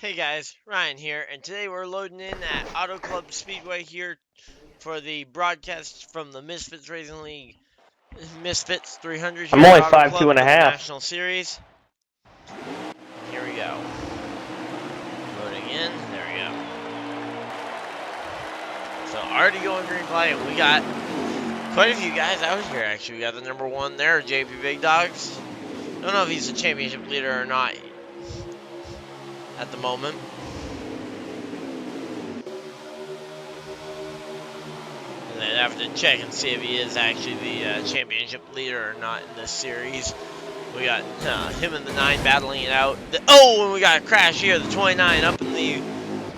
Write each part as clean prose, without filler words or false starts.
Hey guys, Ryan here, and today we're loading in at Auto Club Speedway here for the broadcast from the Misfitz Racing League Misfitz 300 I'm here at only Auto 5'2" Club and a for the half. National Series. And here we go. Loading in, there we go. So already going green flag, and we got quite a few guys out here actually. We got the number one there, JP Big Dogs. Don't know if he's the championship leader or not at the moment. And I'd have to check and see if he is actually the championship leader or not in this series. We got him and the 9 battling it out. And we got a crash here. The 29 up in the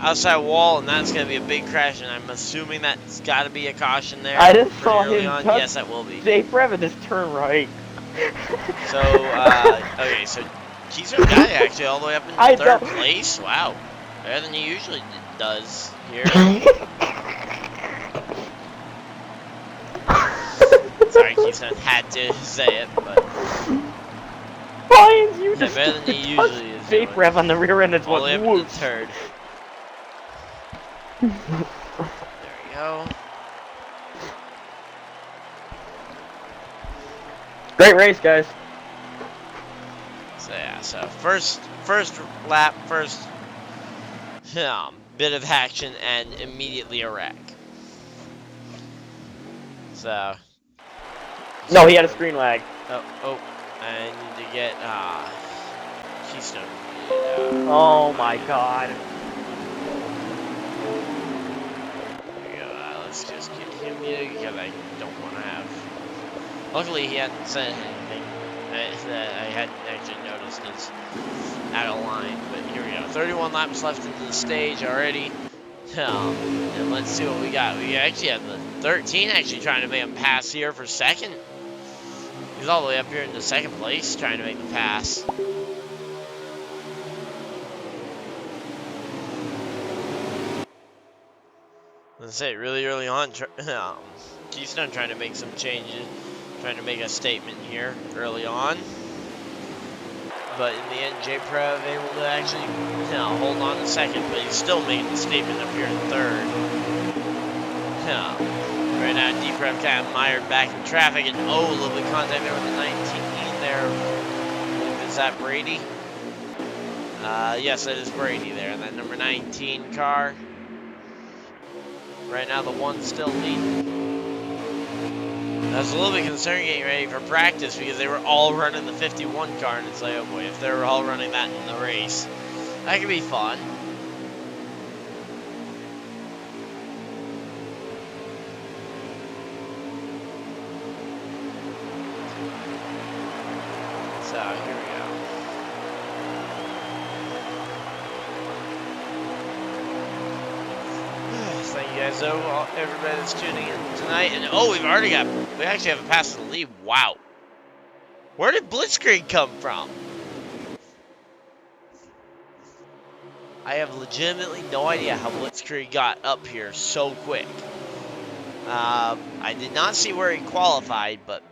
outside wall, and that's going to be a big crash, and I'm assuming that's got to be a caution there. I just pretty saw early him on. touch Yes, that will be. Jay Forever just turn right. So, okay, so Keystone got it actually all the way up in third place. Wow. Better than he usually does here. Sorry, Keystone had to say it, but Lions, you just better than he usually is Jay doing. Forever on the rear end is All the way up into whoosh. third. There we go. Great race, guys. So yeah, so first lap, first bit of action, and immediately a wreck. So. No, he had a screen lag. Oh, I need to get Keystone. Oh my god. There we go. Let's just get him muted because I don't want to have. Luckily, he hadn't said anything that I hadn't actually noticed is out of line. But here we go. 31 laps left into the stage already. And let's see what we got. We actually have the 13 actually trying to make him pass here for second. He's all the way up here into second place trying to make the pass. Let's say really early on, Keystone trying to make some changes, trying to make a statement here early on. But in the end, J-Prev able to actually hold on to second, but he's still making the statement up here in third. Right now, D-Prev kind of mired back in traffic, and a little bit of contact there with the 19 there. I believe, is that Brady? Yes, that is Brady there, in that number 19 car. Right now, the one's still leading. I was a little bit concerned getting ready for practice because they were all running the 51 car, and it's like, oh boy, if they were all running that in the race, that could be fun. So, here we go. Thank you guys, everybody that's tuning in tonight. And we actually have a pass to the lead. Wow. Where did Blitzkrieg come from? I have legitimately no idea how Blitzkrieg got up here so quick. I did not see where he qualified, but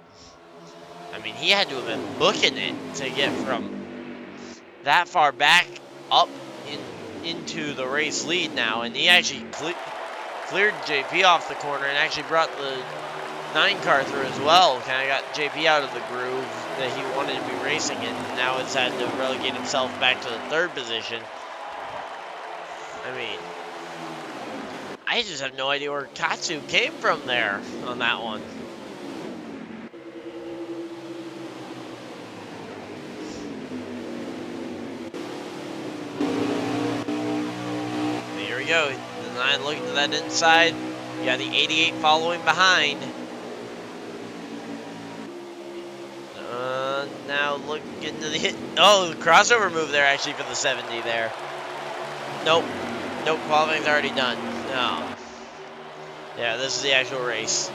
I mean, he had to have been booking it to get from that far back up into the race lead now, and he actually cleared JP off the corner and actually brought the 9 car through as well. Kind of got JP out of the groove that he wanted to be racing in, and now has had to relegate himself back to the 3rd position. I mean, I just have no idea where Katsu came from there on that one. Here we go. The 9 looking to that inside. You got the 88 following behind. Now looking to the hit. Oh, the crossover move there actually for the 70 there. Nope. Nope, qualifying's already done. No. Yeah, this is the actual race.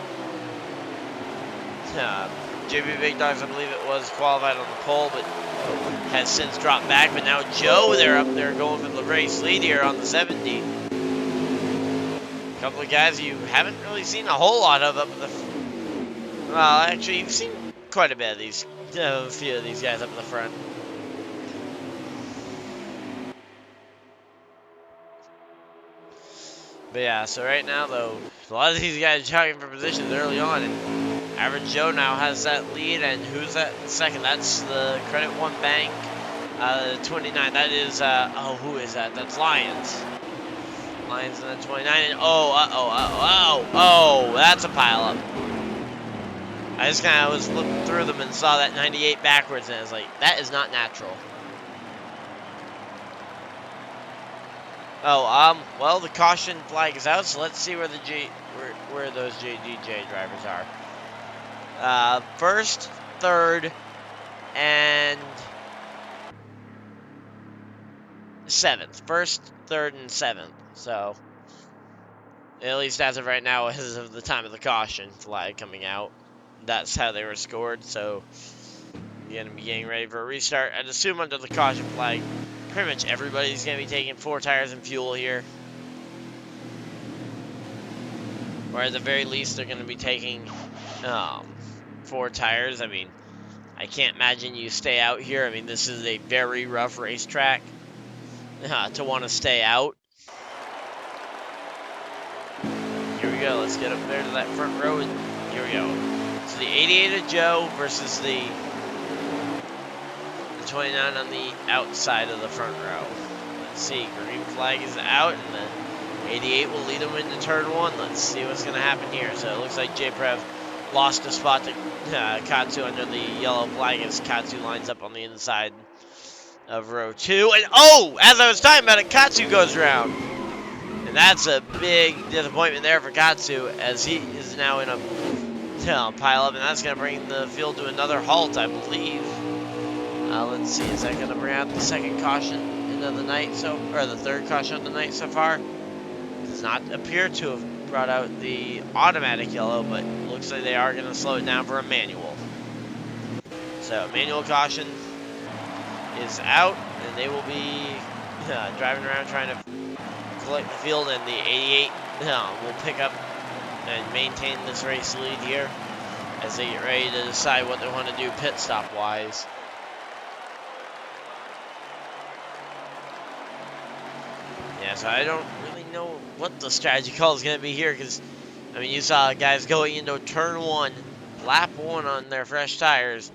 JP Big Dogs, I believe it was, qualified on the pole, but has since dropped back. But now Joe, they're up there going for the race lead here on the 70. A couple of guys you haven't really seen a whole lot of up at the... Well, actually, you've seen quite a bit of these, a few of these guys up in the front. But yeah, so right now though, a lot of these guys jockeying for positions early on, and Average Joe now has that lead, and who's that in second? That's the Credit One Bank, 29. That is, oh, who is that? That's Lions. Lions in the 29, and oh, that's a pileup. I just kind of was looking through them and saw that 98 backwards, and I was like, that is not natural. Oh, well, the caution flag is out, so let's see where the where those JDJ drivers are. First, third, and seventh. First, third, and seventh. So, at least as of right now, as of the time of the caution flag coming out, that's how they were scored. So, I'm gonna be getting ready for a restart. I'd assume under the caution flag, pretty much everybody's gonna be taking 4 tires and fuel here. Or at the very least, they're going to be taking 4 tires. I mean, I can't imagine you stay out here. I mean, this is a very rough racetrack to want to stay out. Here we go. Let's get up there to that front row. And here we go. So the 88 of Joe versus the 29 on the outside of the front row. Let's see. Green flag is out, and then 88 will lead him into turn 1. Let's see what's going to happen here. So it looks like J-Prev lost a spot to Katsu under the yellow flag as Katsu lines up on the inside of row 2. And oh, as I was talking about it, Katsu goes around. And that's a big disappointment there for Katsu as he is now in a pile up. And that's going to bring the field to another halt, I believe. Let's see, is that going to bring out the second caution of the night, or the third caution of the night so far? Does not appear to have brought out the automatic yellow, but looks like they are going to slow it down for a manual. So manual caution is out, and they will be driving around trying to collect the field, and the 88 will pick up and maintain this race lead here as they get ready to decide what they want to do pit stop wise. Yeah, so I don't really know what the strategy call is going to be here because, I mean, you saw guys going into turn 1, lap 1 on their fresh tires,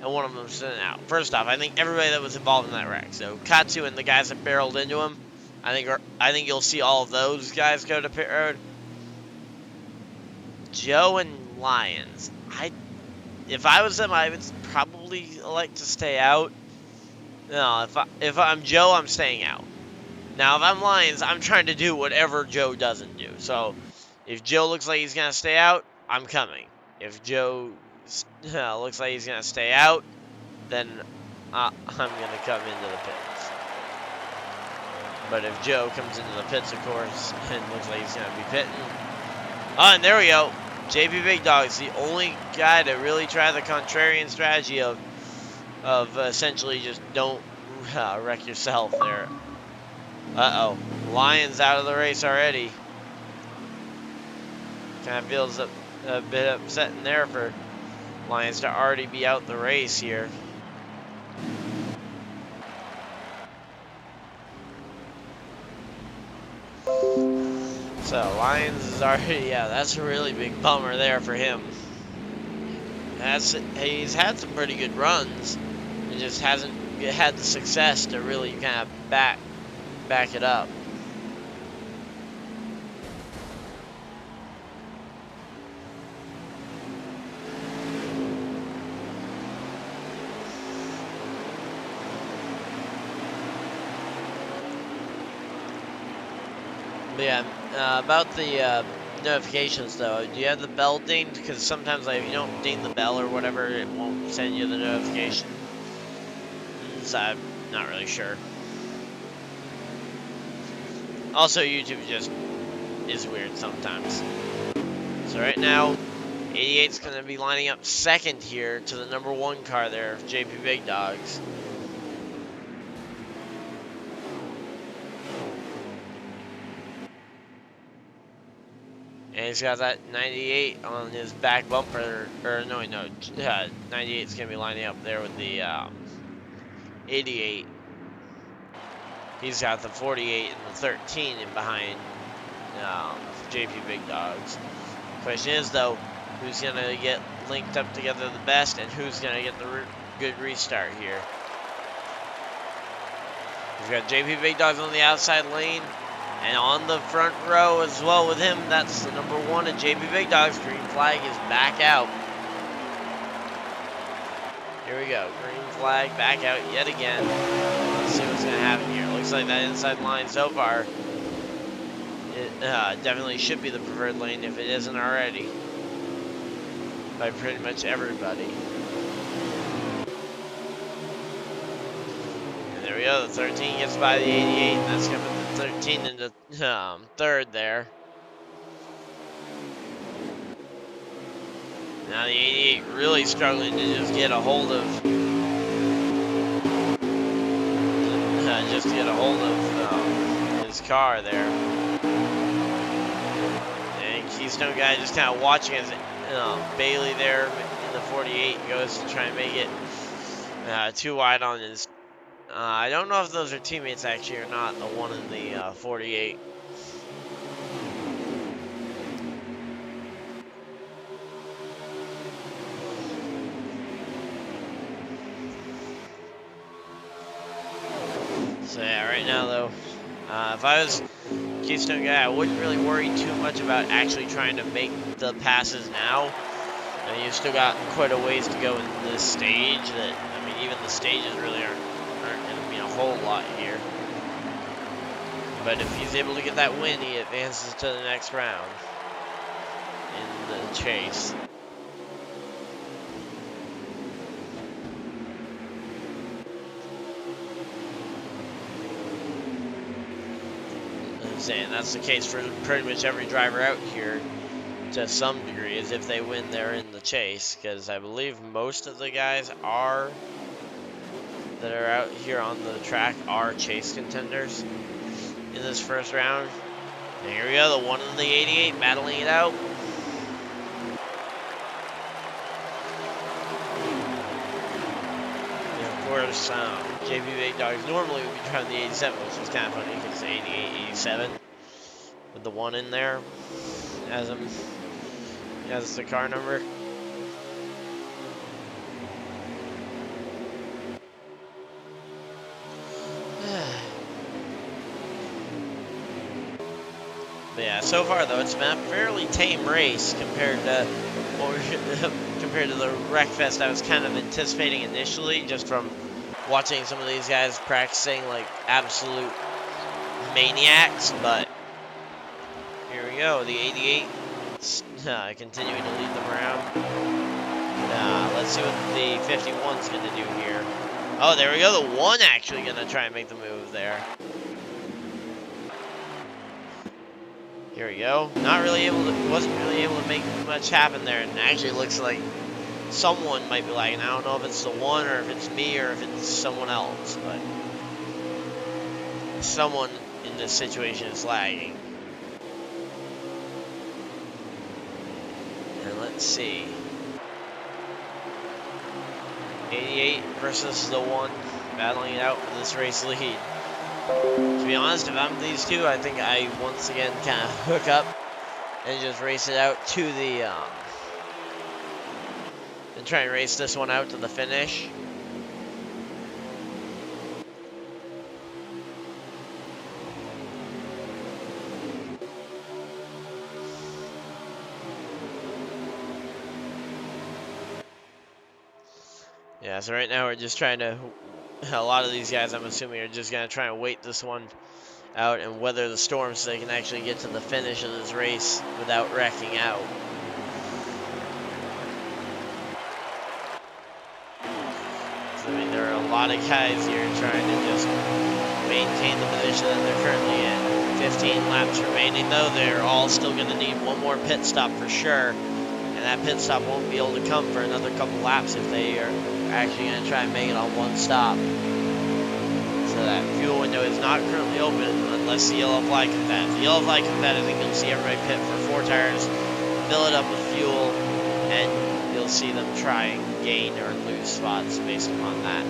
and one of them sitting out. First off, I think everybody that was involved in that wreck, so Katsu and the guys that barreled into him, I think you'll see all of those guys go to pit road. Joe and Lions, if I was them, I would probably like to stay out. No, if I'm Joe, I'm staying out. Now, if I'm Lions, I'm trying to do whatever Joe doesn't do. So, if Joe looks like he's going to stay out, I'm coming. If Joe looks like he's going to stay out, then I'm going to come into the pits. But if Joe comes into the pits, of course, and looks like he's going to be pitting. Oh, and there we go. JP Big Dog's the only guy to really try the contrarian strategy of essentially just don't wreck yourself there. Uh-oh. Lions out of the race already. Kind of feels a bit upsetting there for Lions to already be out the race here. So, Lions is already, yeah, that's a really big bummer there for him. He's had some pretty good runs. He just hasn't had the success to really kind of back it up. But yeah, about the notifications though, do you have the bell dinged? Because sometimes like, if you don't ding the bell or whatever, it won't send you the notification. So I'm not really sure. Also, YouTube just is weird sometimes. So right now, 88's going to be lining up second here to the number 1 car there, JP Big Dogs. And he's got that 98 on his back bumper, or no, 98's going to be lining up there with the 88. He's got the 48 and the 13 in behind JP Big Dogs. Question is, though, who's going to get linked up together the best and who's going to get the good restart here. We've got JP Big Dogs on the outside lane and on the front row as well with him. That's the number 1 at JP Big Dogs. Green flag is back out. Here we go. Green flag back out yet again. Let's see what's going to happen here. Looks like that inside line so far, it definitely should be the preferred lane if it isn't already by pretty much everybody. And there we go. The 13 gets by the 88. And that's going to put the 13 into third there. Now the 88 really struggling to just get a hold of his car there. And Keystone guy just kind of watching as Bailey there in the 48 goes to try and make it too wide on his. I don't know if those are teammates actually or not. The one in the 48. So yeah, right now though, if I was Keystone guy, I wouldn't really worry too much about actually trying to make the passes now. I mean, you've still got quite a ways to go in this stage. That I mean, even the stages really aren't going to mean a whole lot here. But if he's able to get that win, he advances to the next round in the chase. Saying that's the case for pretty much every driver out here to some degree, is if they win, they're in the chase, because I believe most of the guys that are out here on the track are chase contenders in this first round. And here we go, the 1 in the 88 battling it out. And of course, JP Big Dogs normally would be driving the 87, which is kind of funny because it's 88, 87 with the 1 in there as the car number. But yeah, so far though, it's been a fairly tame race compared to the Wreckfest I was kind of anticipating initially, just from watching some of these guys practicing like absolute maniacs. But here we go, the 88 continuing to lead them around. Let's see what the 51's going to do here. Oh, there we go, the 1 actually going to try and make the move there. Here we go. Wasn't really able to make much happen there, and it actually looks like someone might be lagging. I don't know if it's the 1 or if it's me or if it's someone else, but someone in this situation is lagging. And let's see. 88 versus the 1, battling it out for this race lead. To be honest, if I'm these two, I think I once again kind of hook up and just race it out to the, and try and race this one out to the finish. Yeah, so right now we're just trying to, a lot of these guys I'm assuming are just going to try and wait this one out and weather the storm so they can actually get to the finish of this race without wrecking out. So, I mean, there are a lot of guys here trying to just maintain the position that they're currently in. 15 laps remaining though, they're all still going to need one more pit stop for sure. And that pit stop won't be able to come for another couple laps if they are actually going to try and make it on one stop. So that fuel window is not currently open unless the yellow flag comes out. If the yellow flag comes out, I think you'll see everybody pit for 4 tires, fill it up with fuel, and you'll see them try and gain or lose spots based upon that.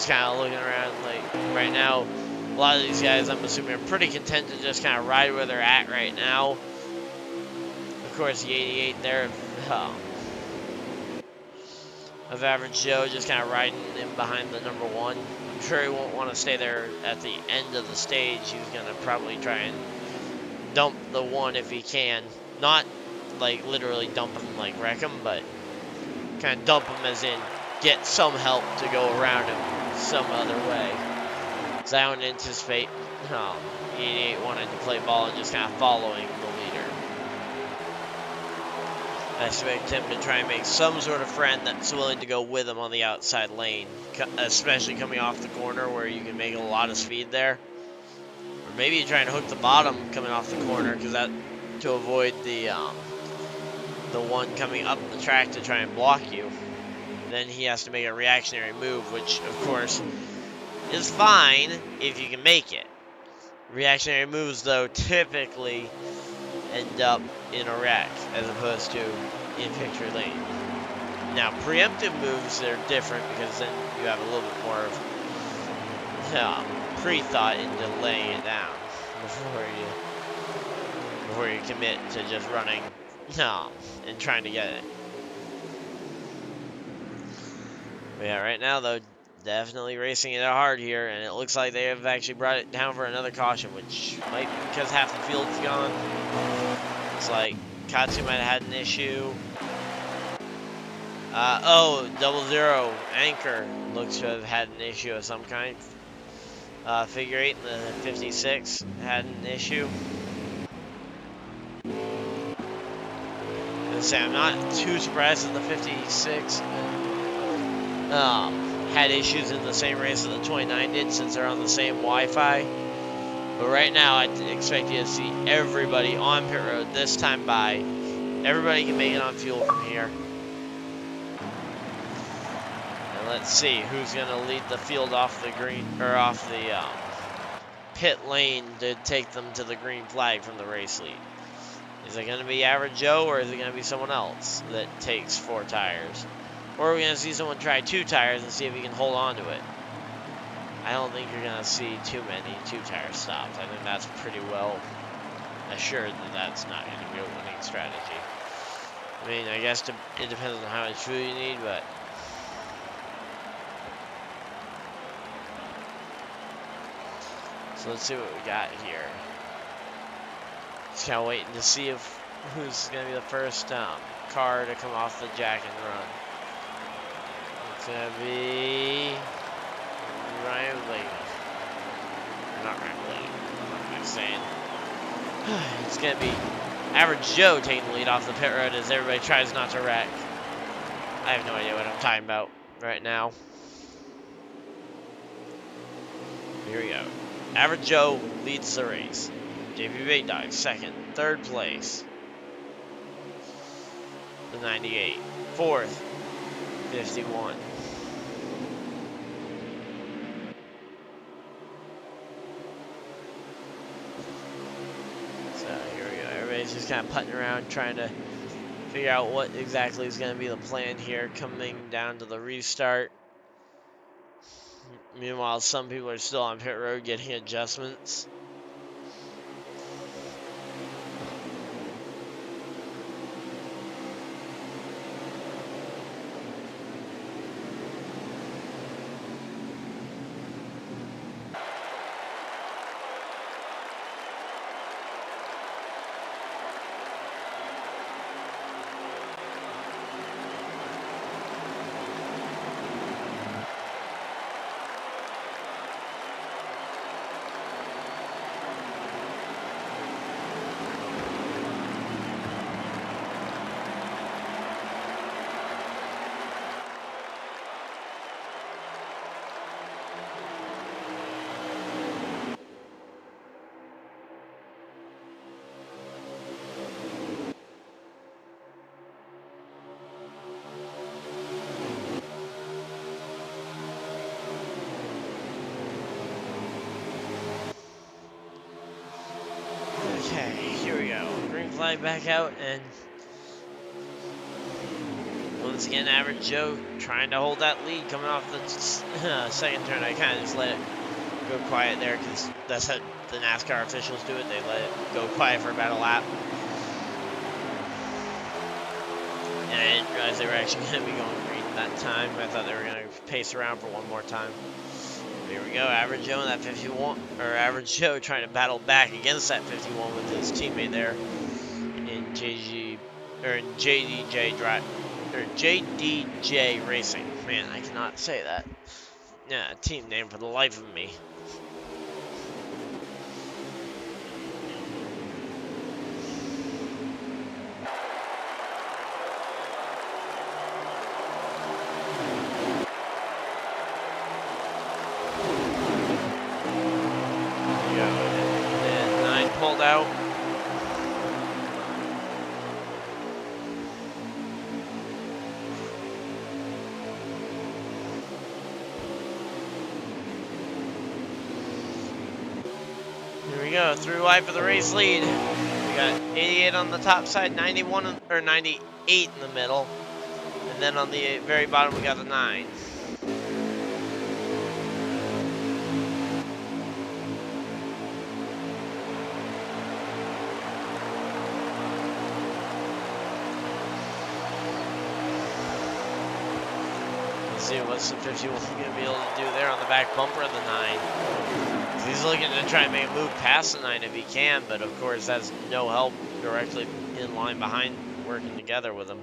just kind of looking around. Like right now, a lot of these guys, I'm assuming, are pretty content to just kind of ride where they're at right now. Of course, the 88 there of Average Joe just kind of riding in behind the number 1. I'm sure he won't want to stay there at the end of the stage. He's going to probably try and dump the 1 if he can. Not like literally dump him, like wreck him, but kind of dump him as in get some help to go around him some other way. So I don't anticipate the 88 wanting to play ball and just kind of following the leader. I expect him to try and make some sort of friend that's willing to go with him on the outside lane, especially coming off the corner where you can make a lot of speed there. Or maybe you're trying to hook the bottom coming off the corner, because that to avoid the one coming up the track to try and block you. Then he has to make a reactionary move, which of course is fine if you can make it. Reactionary moves, though, typically end up in a wreck as opposed to in victory lane. Now, preemptive moves are different because then you have a little bit more of pre-thought into laying it down before you commit to just running and trying to get it. But yeah, right now though, definitely racing it hard here, and it looks like they have actually brought it down for another caution, which might be because half the field's gone. It's like Katsu might have had an issue. Oh, 00 Anchor looks to have had an issue of some kind. Figure 8 in the 56 had an issue. I'm not too surprised that the 56 had issues in the same race that the 29 did, since they're on the same Wi-Fi. But right now, I expect you to see everybody on pit road this time by. Everybody can make it on fuel from here. And let's see who's going to lead the field off the green, or off the pit lane to take them to the green flag from the race lead. Is it going to be Average Joe, or is it going to be someone else that takes 4 tires? Or are we going to see someone try 2 tires and see if he can hold on to it? I don't think you're going to see too many 2-tire stops. I think that's pretty well assured that that's not going to be a winning strategy. I mean, I guess it depends on how much fuel you need, but... So let's see what we got here. Just kind of waiting to see if who's going to be the first car to come off the jack and run. It's going to be Ryan Blaney. Not Ryan Blaney. What am I saying? It's going to be Average Joe taking the lead off the pit road as everybody tries not to wreck. I have no idea what I'm talking about right now. Here we go. Average Joe leads the race. JP Big Dog, second. Third place, the 98. Fourth, 51. So here we go. Everybody's just kind of putting around, trying to figure out what exactly is going to be the plan here, coming down to the restart. Meanwhile, some people are still on pit road getting adjustments. Okay, here we go. Green flag back out, and well, once again, Average Joe trying to hold that lead coming off the second turn. I kind of just let it go quiet there because that's how the NASCAR officials do it. They let it go quiet for about a lap. And I didn't realize they were actually going to be going green that time. I thought they were going to pace around for one more time. Here we go, Average Joe in that 51, or Average Joe trying to battle back against that 51 with his teammate there in JDJ Racing. Man, I cannot say that. Yeah, team name for the life of me. And 9 pulled out. Here we go, 3 wide for the race lead. We got 88 on the top side, 91 or 98 in the middle, and then on the very bottom we got the 9. Let's see what's the 51 going to be able to do there on the back bumper of the 9. He's looking to try and make a move past the 9 if he can, but of course that's no help directly in line behind working together with him.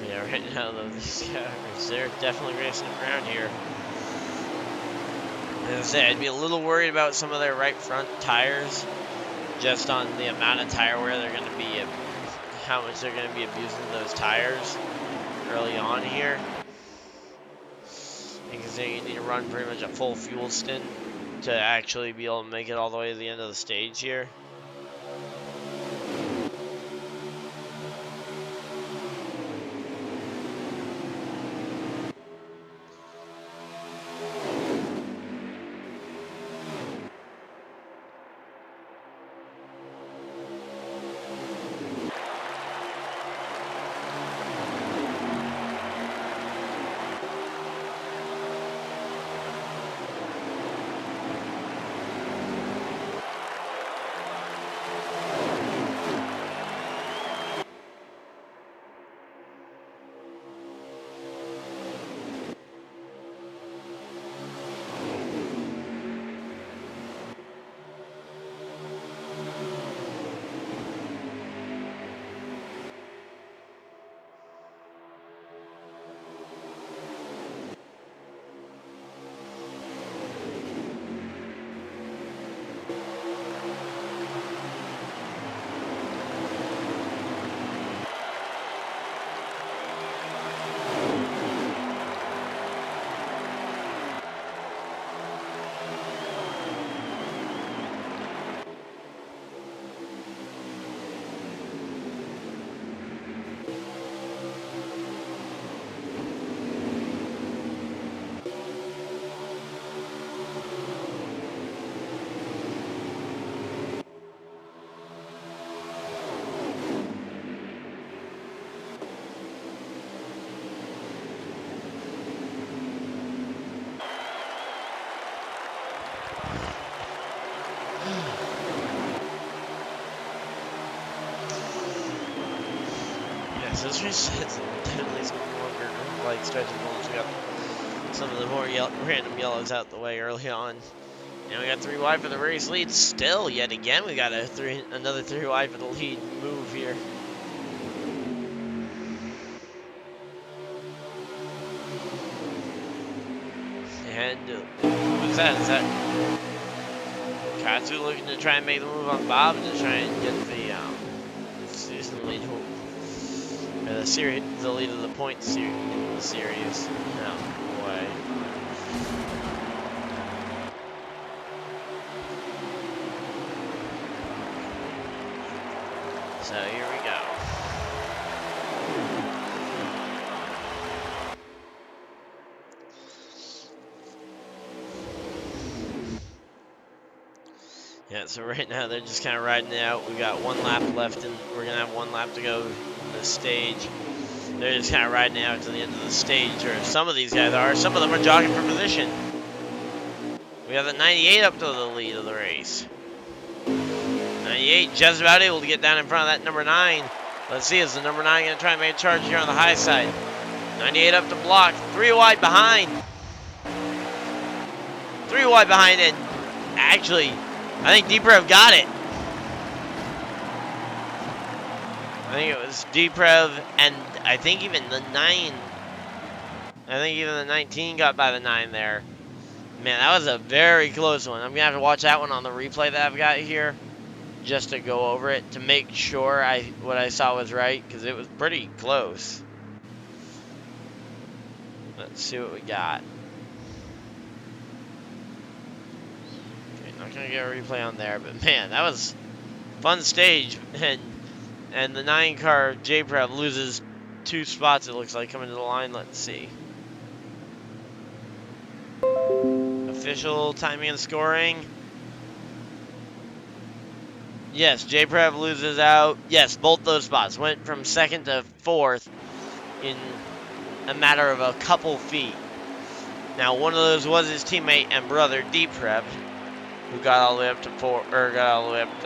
Yeah, right now though, these guys, they're definitely racing around here. As I said, I'd be a little worried about some of their right front tires, just on the amount of tire wear they're going to be, how much they're going to be abusing those tires early on here. Because you need to run pretty much a full fuel stint to actually be able to make it all the way to the end of the stage here. Yes, this race is definitely some longer like stretches once we got some of the more random yellows out the way early on. And we got 3 wide for the race lead still. Yet again, we got another 3 wide for the lead move here. And who's that? Is that Katsu looking to try and make the move on Bob and to try and get the season lead, the lead of the point in the series? No way. So here we go. Yeah, so right now they're just kind of riding it out. We got 1 lap left, and we're gonna have 1 lap to go in the stage. They're just kind of riding it out to the end of the stage, or some of these guys are. Some of them are jogging for position. We have the 98 up to the lead of the race. 98 just about able to get down in front of that number 9. Let's see, is the number 9 going to try and make a charge here on the high side? 98 up to block, 3 wide behind. 3 wide behind, and actually, I think Deeprev got it. I think it was Deeprev, and I think even the 9. I think even the 19 got by the 9 there. Man, that was a very close one. I'm going to have to watch that one on the replay that I've got here, just to go over it to make sure what I saw was right, because it was pretty close. Let's see what we got. Okay, not gonna get a replay on there, but man, that was a fun stage. And the 9 car JPrev loses 2 spots, it looks like, coming to the line. Let's see. Official timing and scoring. Yes, JPrev loses out. Yes, both those spots went from 2nd to 4th in a matter of a couple feet. Now, one of those was his teammate and brother, Deeprev, who got all the way up to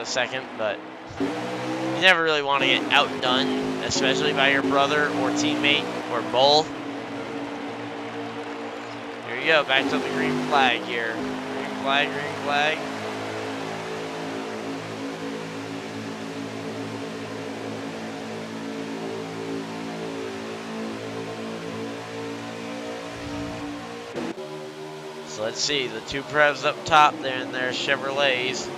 2nd, but you never really want to get outdone, especially by your brother or teammate or both. Here you go, back to the green flag here. Green flag, green flag. So let's see, the 2 Prevs up top there in their Chevrolets.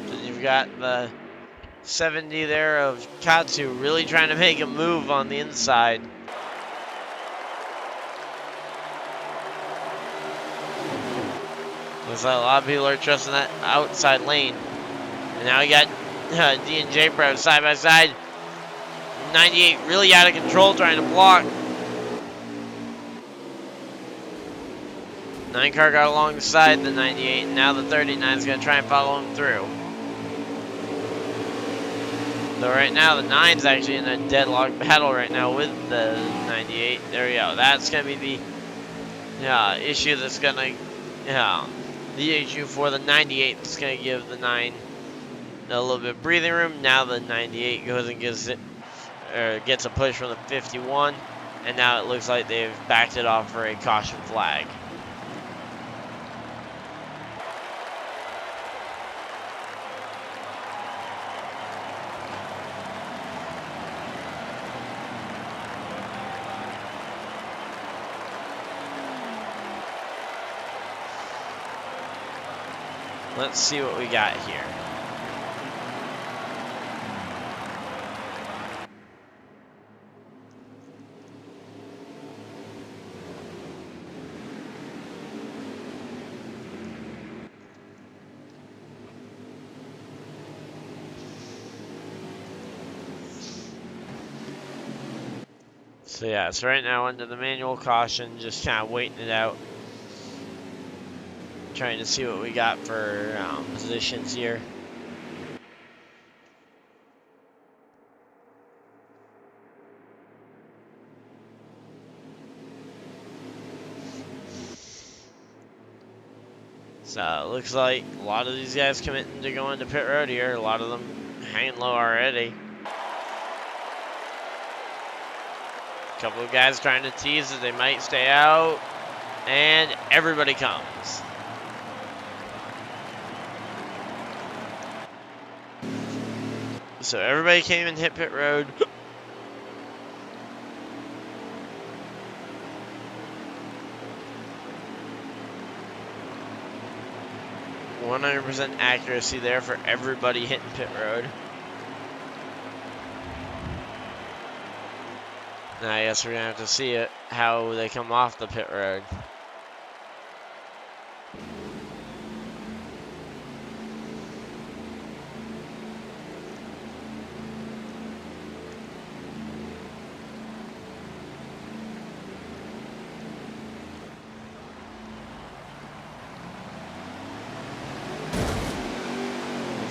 Then you've got the 70 there of Katsu really trying to make a move on the inside. Looks like a lot of people are trusting that outside lane. And now we got D and J Prev side by side. 98 really out of control trying to block. 9 car got alongside the 98, and now the 39 is going to try and follow him through. So right now the 9's actually in a deadlock battle right now with the 98. There we go. That's going to be the issue that's going to, the issue for the 98 that's going to give the 9 a little bit of breathing room. Now the 98 goes and gets a push from the 51, and now it looks like they've backed it off for a caution flag. Let's see what we got here. So yeah, so right now under the manual caution, just kind of waiting it out. Trying to see what we got for positions here. So it looks like a lot of these guys committing to go into pit road here. A lot of them hanging low already. A couple of guys trying to tease that they might stay out. And everybody comes. So everybody came and hit pit road. .100% accuracy there for everybody hitting pit road. Now I guess we're gonna have to see it, how they come off the pit road.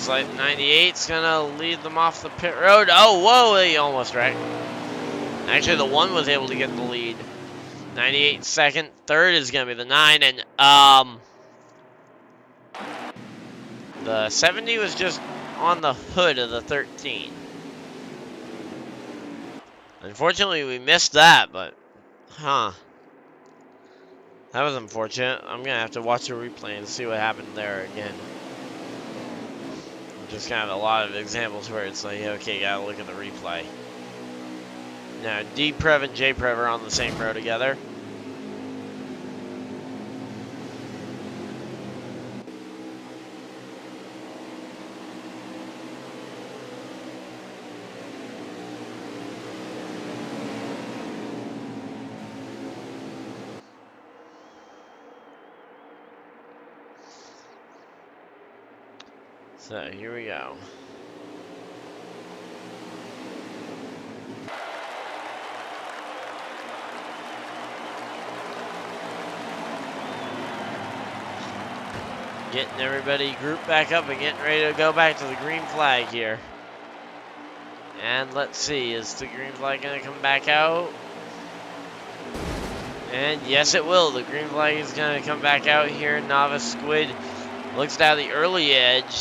looks like 98's gonna lead them off the pit road. Oh, whoa, he almost wrecked. Actually, the 1 was able to get the lead. 98 second, third is gonna be the 9, and the 70 was just on the hood of the 13. Unfortunately, we missed that, but that was unfortunate. I'm gonna have to watch the replay and see what happened there again. Just kind of a lot of examples where it's like, okay, gotta look at the replay. Now, D-Prev and J-Prev are on the same row together. So, here we go. Getting everybody grouped back up and getting ready to go back to the green flag here. And let's see, is the green flag going to come back out? And yes, it will. The green flag is going to come back out here. Novice Squid looks to have the early edge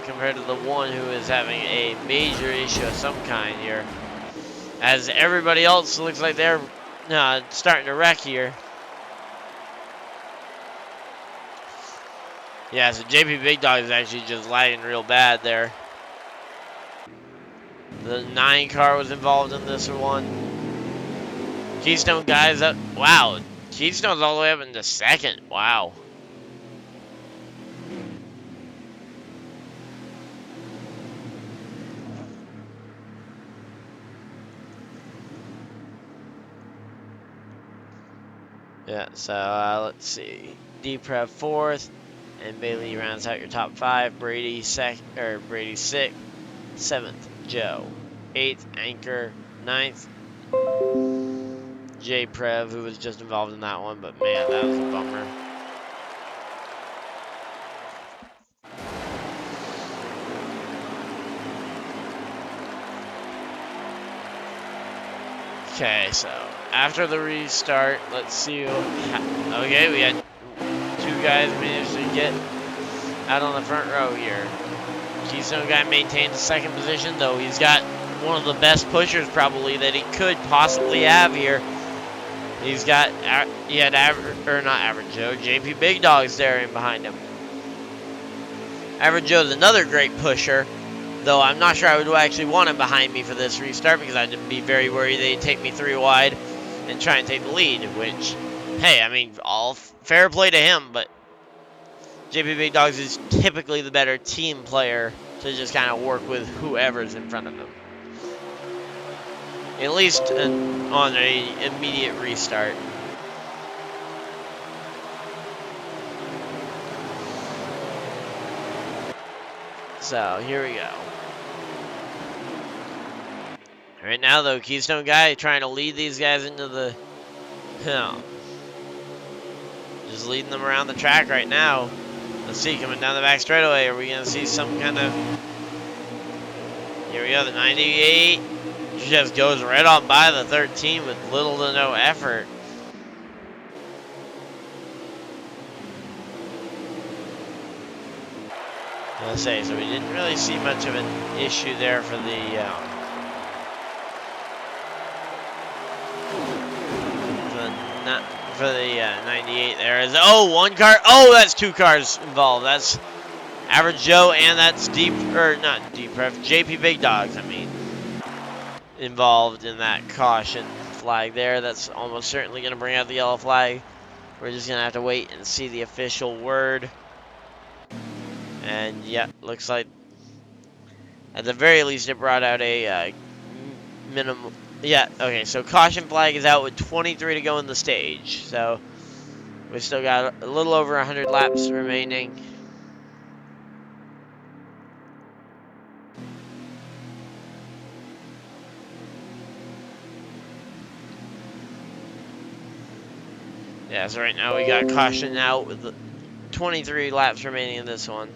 compared to the 1 who is having a major issue of some kind here. As everybody else looks like they're starting to wreck here. Yeah, so JP Big Dog is actually just lagging real bad there. The 9 car was involved in this one. Keystone guys up. Wow, Keystone's all the way up into second. Wow. Yeah, so let's see. D-Prep 4th. And Bailey rounds out your top 5. Brady 6th. 7th, Joe. 8th, Anchor. 9th, J Prev, who was just involved in that one, but man, that was a bummer. Okay, so after the restart, let's see. Okay, we had 2 guys managed to get out on the front row here. Keystone guy maintains the 2nd position, though he's got one of the best pushers probably that he could possibly have here. He's got, he had not Average Joe, JP Big Dog's there in behind him. Average Joe's another great pusher, though I'm not sure I would actually want him behind me for this restart because I'd be very worried they'd take me 3 wide and try and take the lead, which, hey, I mean, all fair play to him, but JP Big Dogs is typically the better team player to just kind of work with whoever's in front of him. At least on an immediate restart. So, here we go. Right now, though, Keystone guy trying to lead these guys into the... just leading them around the track right now. Let's see, coming down the back straightaway, are we going to see some kind of... Here we go, the 98. Just goes right on by the 13 with little to no effort. Let's say, so we didn't really see much of an issue there for the 98 there. Is, oh, 1 car. Oh, that's 2 cars involved. That's Average Joe and that's JP Big Dogs, I mean, involved in that caution flag there. That's almost certainly going to bring out the yellow flag. We're just going to have to wait and see the official word. And yeah, looks like at the very least it brought out a minimum. Yeah, okay, so caution flag is out with 23 to go in the stage. So we still got a little over 100 laps remaining. Yeah, so right now we got caution out with 23 laps remaining in this one.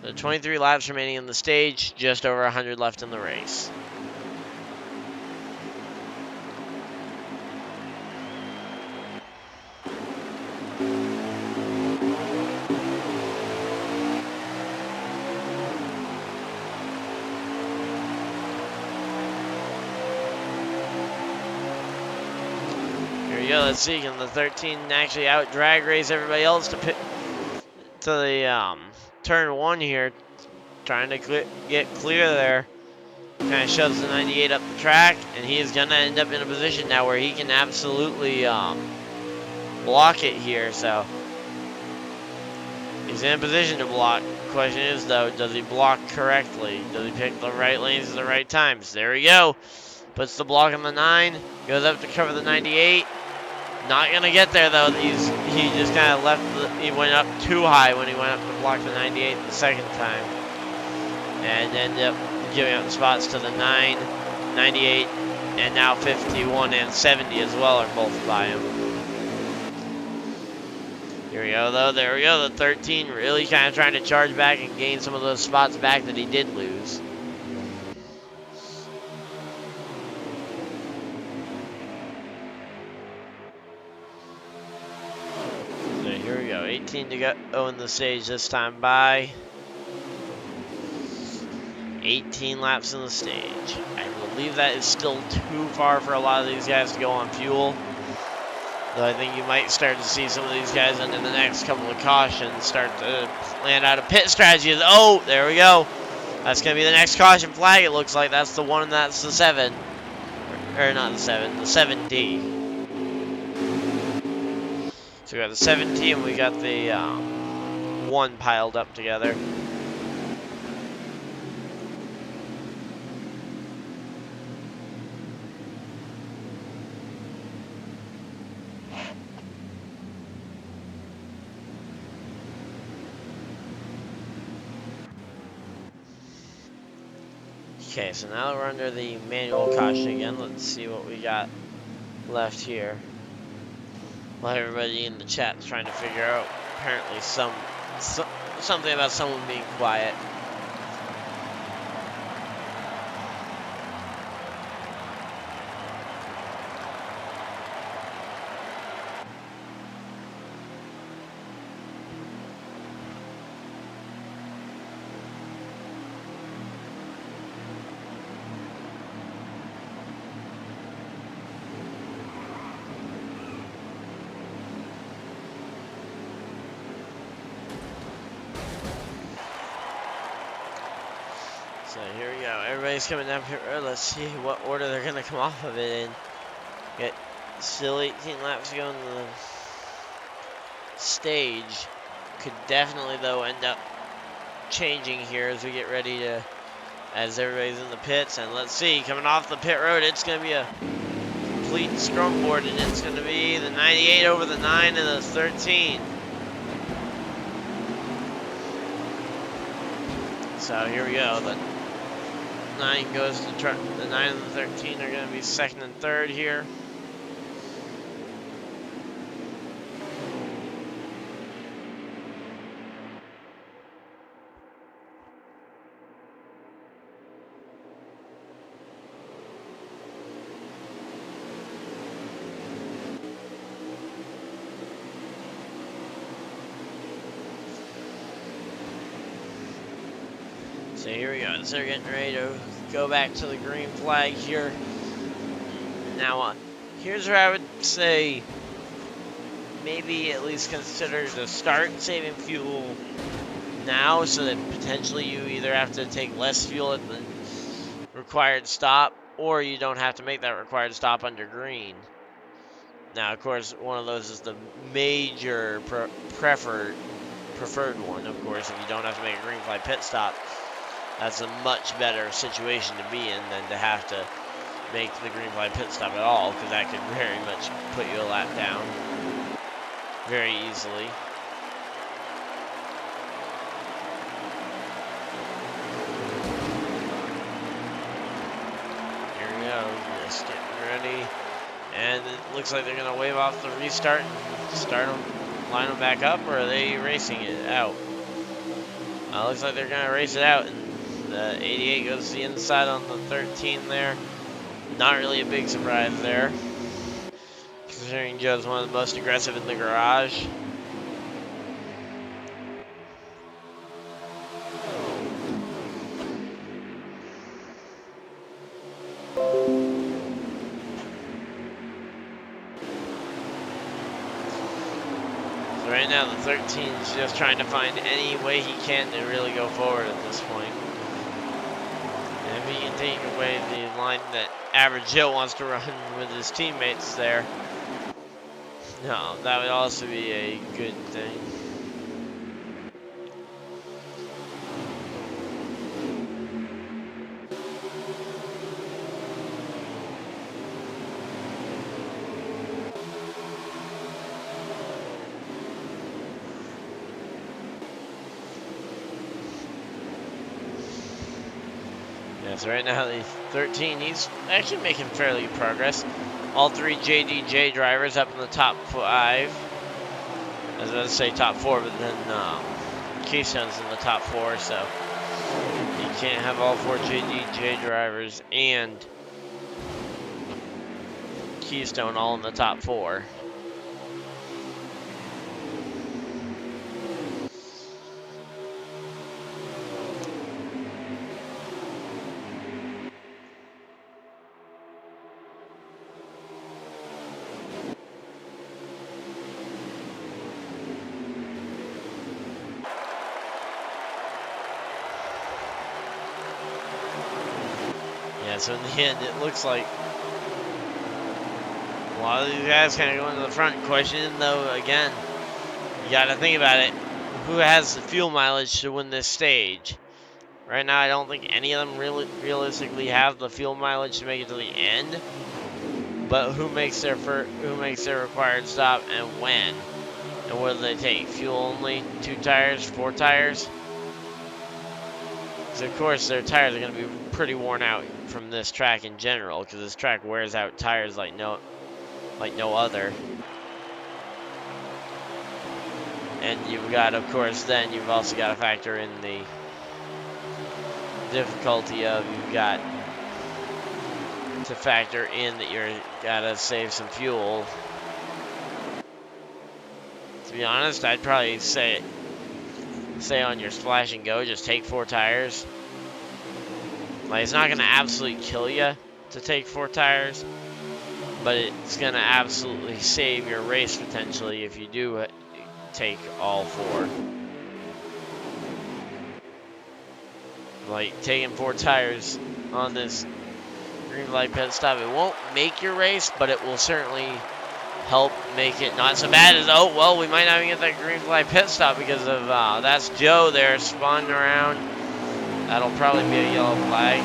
So 23 laps remaining in the stage, just over 100 left in the race. Yeah, let's see, can the 13 actually out drag race everybody else to the turn 1 here, trying to get clear there. Kind of shoves the 98 up the track, and he is gonna end up in a position now where he can absolutely block it here. So he's in a position to block. The question is though, does he block correctly? Does he pick the right lanes at the right times? There we go. Puts the block on the 9, goes up to cover the 98. Not gonna get there though. He just kind of left. He went up too high when he went up to block the 98 the second time, and ended up giving up the spots to the 9, 98, and now 51 and 70 as well are both by him. Here we go though. There we go. The 13 really kind of trying to charge back and gain some of those spots back that he did lose. Here we go, 18 to go in the stage this time by. 18 laps in the stage. I believe that is still too far for a lot of these guys to go on fuel. Though I think you might start to see some of these guys under the next couple of cautions start to land out of pit strategies. Oh, there we go. That's going to be the next caution flag. It looks like that's the one and that's the 7. Or not the 7, the 7D. So we got the 17 and we got the 1 piled up together. Okay, so now we're under the manual caution again. Let's see what we got left here. While everybody in the chat is trying to figure out apparently something about someone being quiet. So here we go. Everybody's coming down here. Let's see what order they're gonna come off of it in. Get still 18 laps to go in the stage. Could definitely though end up changing here as we get ready to, as everybody's in the pits. And let's see, coming off the pit road, it's gonna be a complete scrum board, and it's gonna be the 98 over the 9 and the 13. So here we go. The 9 goes to the 9 and the 13 are going to be second and third here. So here we go. So they're getting ready to go back to the green flag here. Now, here's where I would say maybe at least consider to start saving fuel now, so that potentially you either have to take less fuel at the required stop, or you don't have to make that required stop under green. Now, of course, one of those is the major preferred one, of course, if you don't have to make a green flag pit stop. That's a much better situation to be in than to have to make the green flag pit stop at all, because that could very much put you a lap down very easily. Here we go, just getting ready. And it looks like they're going to wave off the restart and start them, line them back up, or are they racing it out? Looks like they're gonna race it out, and the 88 goes to the inside on the 13 there. Not really a big surprise there, considering Joe's one of the most aggressive in the garage. So right now the 13 is just trying to find any way he can to really go forward at this point. And if he can take away the line that Average Joe wants to run with his teammates there, no, that would also be a good thing. Yeah, so right now the 13, he's actually making fairly good progress. All three JDJ drivers up in the top 5. As I say top 4, but then Keystone's in the top 4, so you can't have all 4 JDJ drivers and Keystone all in the top 4. Yeah, so in the end, it looks like a lot of these guys kind of going to the front. Question, though, again, you got to think about it. Who has the fuel mileage to win this stage? Right now, I don't think any of them really realistically have the fuel mileage to make it to the end. But who makes their required stop and when? And what do they take? Fuel only? 2 tires? 4 tires? Because of course their tires are going to be pretty worn out from this track in general, because this track wears out tires like no other. And you've got, of course, then you've also got to factor in the difficulty of you've got to factor in that you're gotta save some fuel. To be honest, I'd probably say on your splash and go, just take 4 tires. Like, it's not gonna absolutely kill you to take 4 tires, but it's gonna absolutely save your race potentially if you do take all 4. Like, taking 4 tires on this green light pit stop, it won't make your race, but it will certainly help make it not so bad as, oh, well, we might not even get that green flag pit stop because of, that's Joe there spawning around. That'll probably be a yellow flag.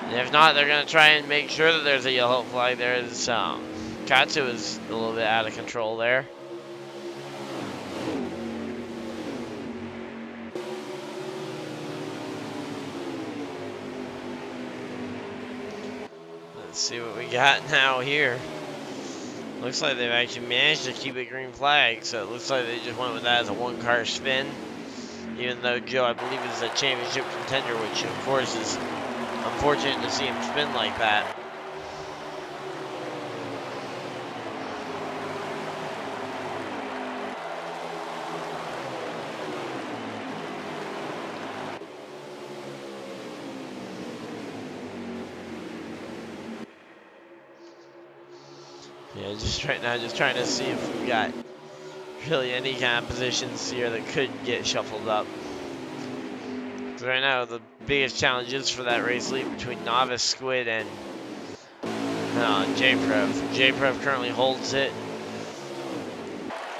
And if not, they're going to try and make sure that there's a yellow flag. There's, Katsu is a little bit out of control there. Let's see what we got now here. Looks like they've actually managed to keep it green flag, so it looks like they just went with that as a 1-car spin. Even though Joe, I believe, is a championship contender, which of course is unfortunate to see him spin like that. Yeah, just right now, just trying to see if we've got really any kind of positions here that could get shuffled up. So right now, the biggest challenges for that race lead between Novice, Squid, and J-Prev. J-Prev currently holds it.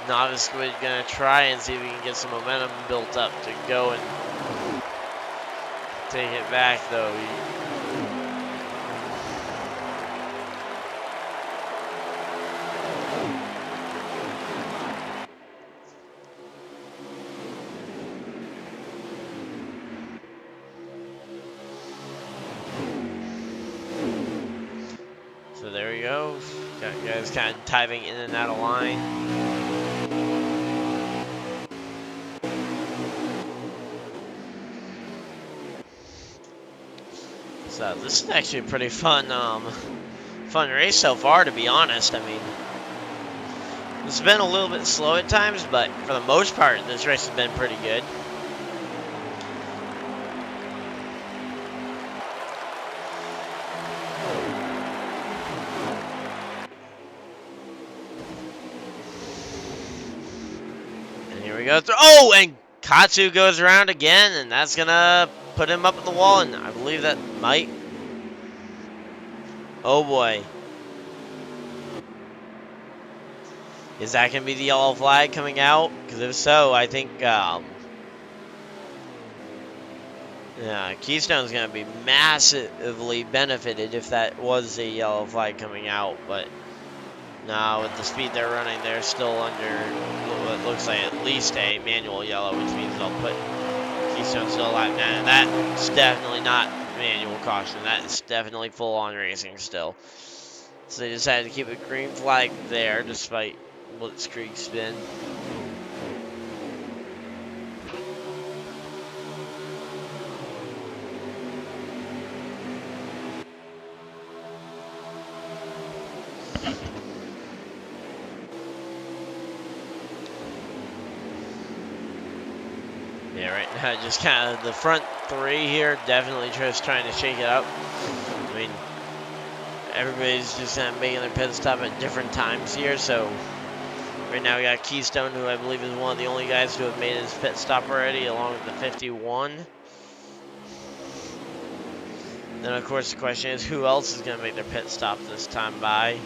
Novice Squid gonna try and see if we can get some momentum built up to go and take it back, though. So there we go. Got guys kind of diving in and out of line. So this is actually a pretty fun race so far, to be honest. I mean, it's been a little bit slow at times, but for the most part, this race has been pretty good. And here we go. Oh, and Katsu goes around again, and that's gonna put him up on the wall, and I believe that might. Oh boy. Is that going to be the yellow flag coming out? Because if so, I think, yeah, Keystone's going to be massively benefited if that was a yellow flag coming out. But no, with the speed they're running, they're still under what looks like at least a manual yellow, which means they'll put Keystone still alive. And that's definitely not manual caution. That is definitely full-on racing still. So they decided to keep a green flag there, despite Blitzkrieg spin. Yeah, right now just kind of the front three here, definitely just trying to shake it up. I mean, everybody's just kind of making their pit stop at different times here, so right now we got Keystone, who I believe is one of the only guys who have made his pit stop already, along with the 51. Then, of course, the question is, who else is going to make their pit stop this time by?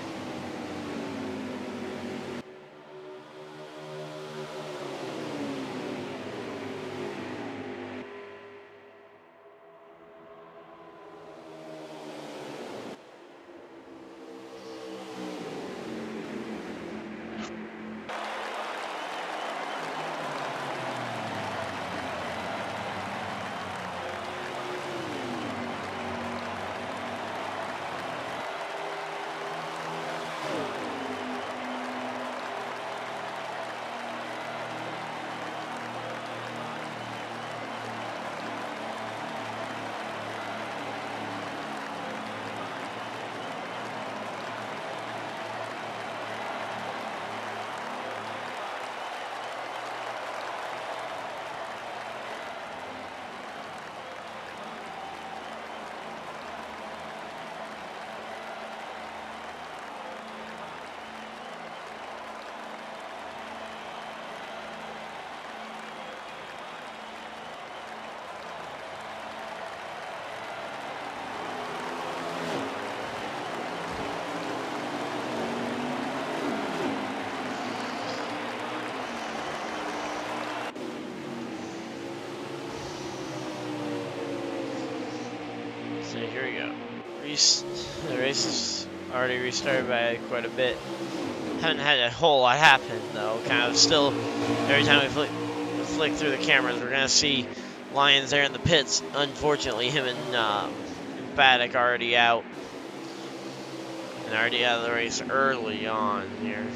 So here we go. The race is already restarted by quite a bit. Haven't had a whole lot happen though. Kind of still, every time we flick through the cameras, we're gonna see Lyons there in the pits. Unfortunately, him and Paddock already out, and already out of the race early on here.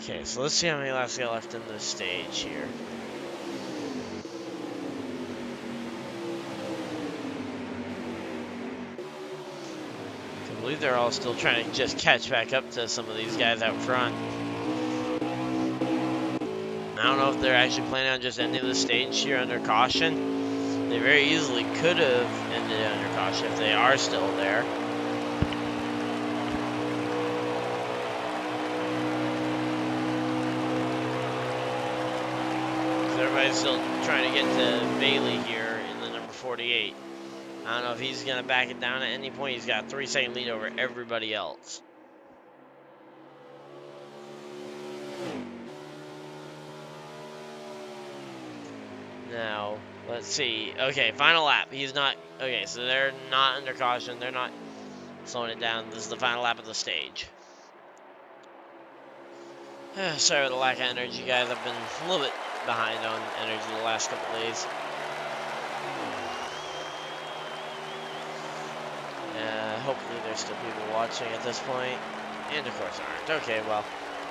Okay, so let's see how many laps we got left in this stage here. I believe they're all still trying to just catch back up to some of these guys out front. I don't know if they're actually planning on just ending the stage here under caution. They very easily could have ended it under caution if they are still there. So everybody's still trying to get to Bailey here in the number 48. I don't know if he's going to back it down at any point. He's got a 3-second lead over everybody else. Now, let's see. Okay, final lap. He's not... Okay, so they're not under caution. They're not slowing it down. This is the final lap of the stage. Sorry for the lack of energy, guys. I've been a little bit behind on energy the last couple days. Hopefully there's still people watching at this point. And of course aren't. Okay, well,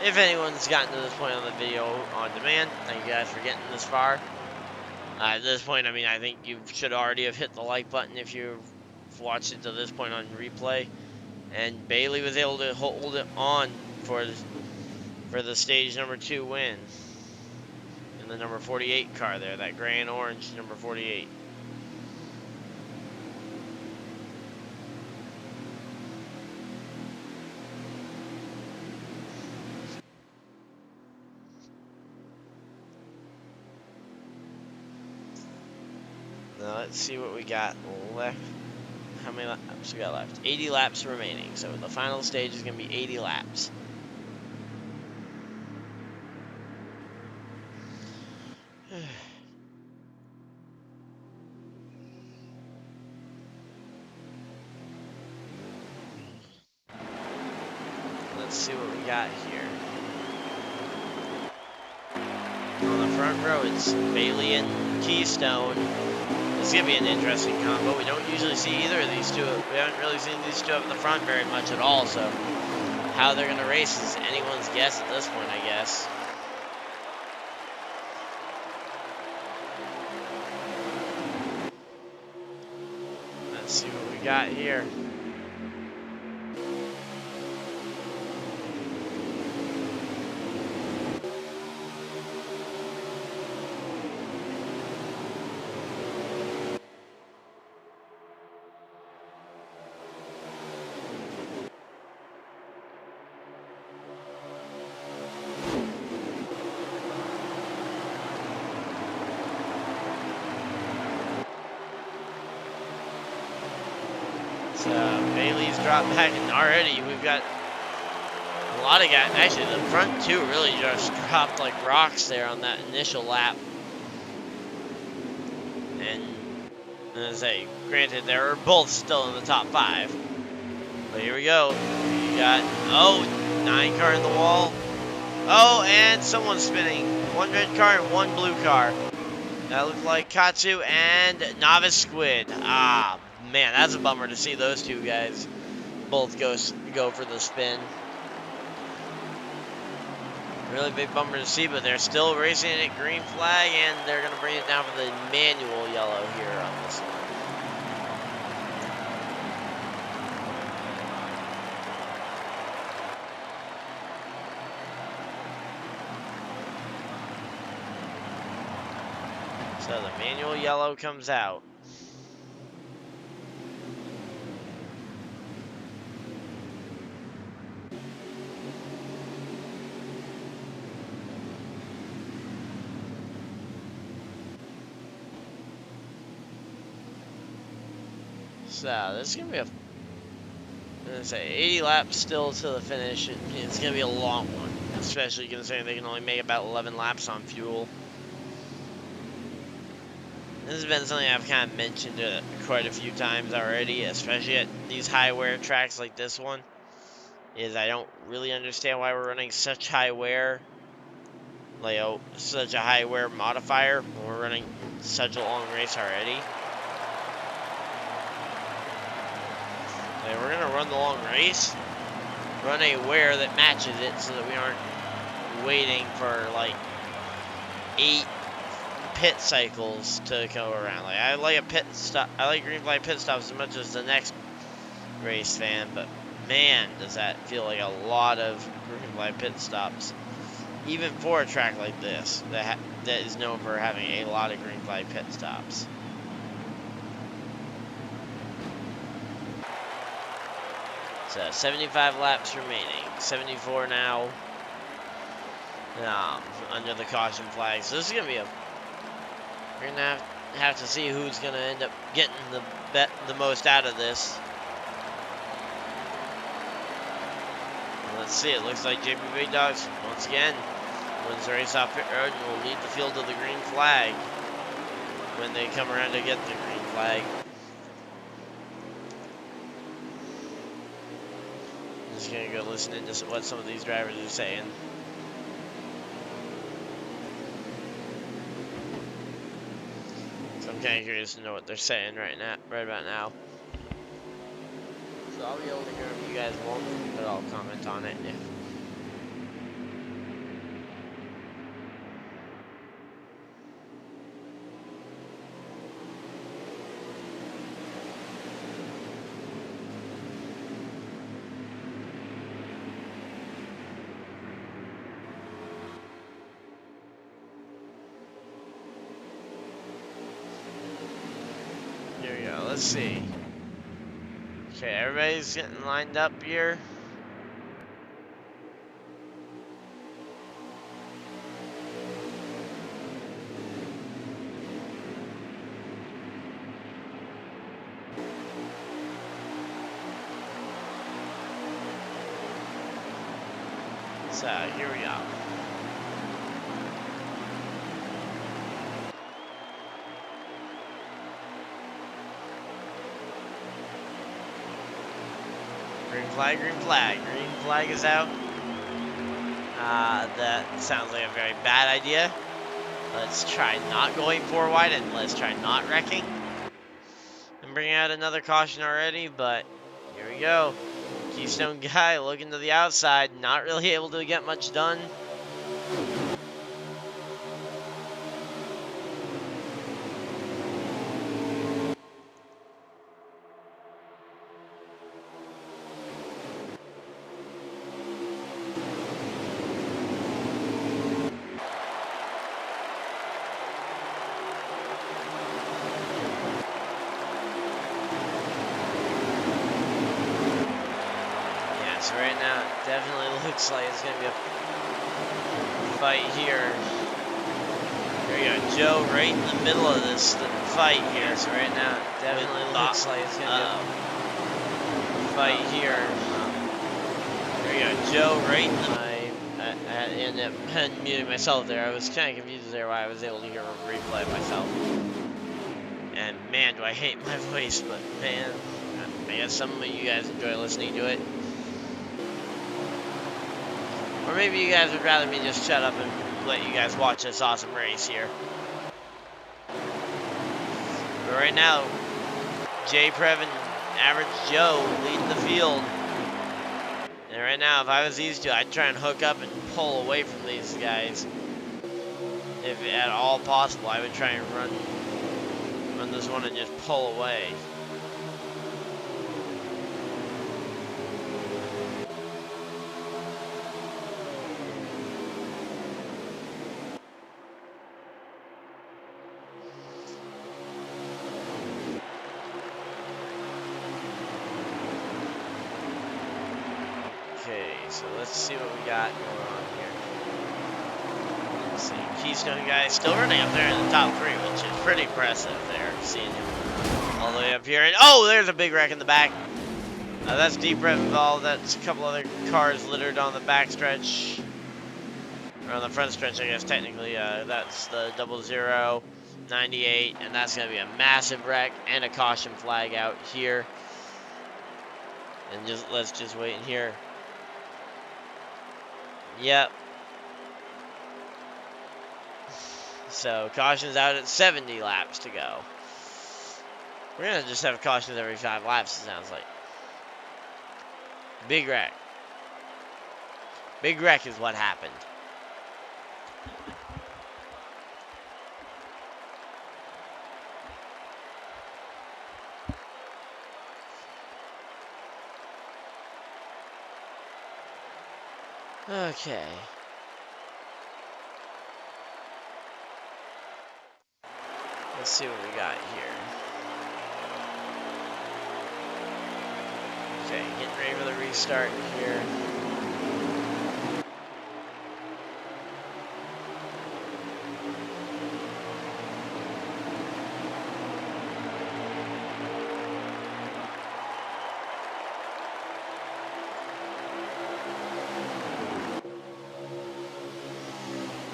if anyone's gotten to this point on the video on demand, thank you guys for getting this far. At this point, I mean, I think you should already have hit the like button if you've watched it to this point on replay. And Bailey was able to hold it on for the stage number 2 win. In the number 48 car there, that gray and orange number 48. Now let's see what we got left. How many laps we got left? 80 laps remaining. So the final stage is going to be 80 laps. Let's see what we got here. On the front row, it's Bailey and Keystone. This is going to be an interesting combo. We don't usually see either of these two. We haven't really seen these two up at the front very much at all, so how they're going to race is anyone's guess at this point, I guess. Let's see what we got here. Bailey's dropped back, and already we've got a lot of guys. Actually, the front two really just dropped like rocks there on that initial lap. And as I say, granted, they were both still in the top 5. But here we go. We got, 9 car in the wall. Oh, and someone's spinning. 1 red car and 1 blue car. That looked like Katsu and Novice Squid. Ah, man, that's a bummer to see those two guys both go for the spin. Really big bummer to see, but they're still racing at green flag, and they're going to bring it down for the manual yellow here on this one. So the manual yellow comes out. So this is gonna be I'm gonna say 80 laps still to the finish. It's gonna be a long one, especially considering they can only make about 11 laps on fuel. This has been something I've kind of mentioned quite a few times already, especially at these high wear tracks like this one, is I don't really understand why we're running such high wear, like such a high wear modifier when we're running such a long race already. We're gonna run the long race, run a wear that matches it so that we aren't waiting for like 8 pit cycles to go around. Like I like a pit stop. I like green flag pit stops as much as the next race fan, but man, does that feel like a lot of green flag pit stops. Even for a track like this, that is known for having a lot of green flag pit stops. So 75 laps remaining, 74 now. Under the caution flag. So this is gonna be we're gonna have to see who's gonna end up getting the most out of this. Let's see. It looks like JP Big Dogs once again wins the race off pit road and will lead the field to the green flag when they come around to get the green flag. I'm just gonna go listen to what some of these drivers are saying. So I'm kind of curious to know what they're saying right about now. So I'll be able to hear them. You guys won't, but I'll comment on it. Yeah. Here we go. Let's see. Okay, everybody's getting lined up here. So, here we go. Green flag, green flag. Green flag is out. That sounds like a very bad idea. Let's try not going 4 wide and let's try not wrecking. I'm bringing out another caution already, but here we go. Keystone guy looking to the outside, not really able to get much done. So right now, it definitely looks like it's going to be a fight here. There we go, Joe right in the middle of this fight here. So right now, it definitely looks like it's going to be a fight here. There we go, Joe right in the... I ended up muting myself there. I was kind of confused there why I was able to hear a replay myself. And man, do I hate my voice, but man, I guess some of you guys enjoy listening to it. Or maybe you guys would rather me just shut up and let you guys watch this awesome race here. But right now, Jay Prev and Average Joe leading the field. And right now, if I was these two, I'd try and hook up and pull away from these guys. If at all possible, I would try and run this one and just pull away. So let's see what we got going on here. Let's see, Keystone guy still running up there in the top 3, which is pretty impressive there, seeing him all the way up here. And oh, there's a big wreck in the back. That's deep rev involved. That's a couple other cars littered on the back stretch. Or on the front stretch, I guess, technically. That's the 0098, and that's going to be a massive wreck and a caution flag out here. And let's just wait in here. Yep. So caution's out at 70 laps to go. We're gonna just have cautions every 5 laps, it sounds like. Big wreck. Big wreck is what happened. Okay. Let's see what we got here. Okay, getting ready for the restart here.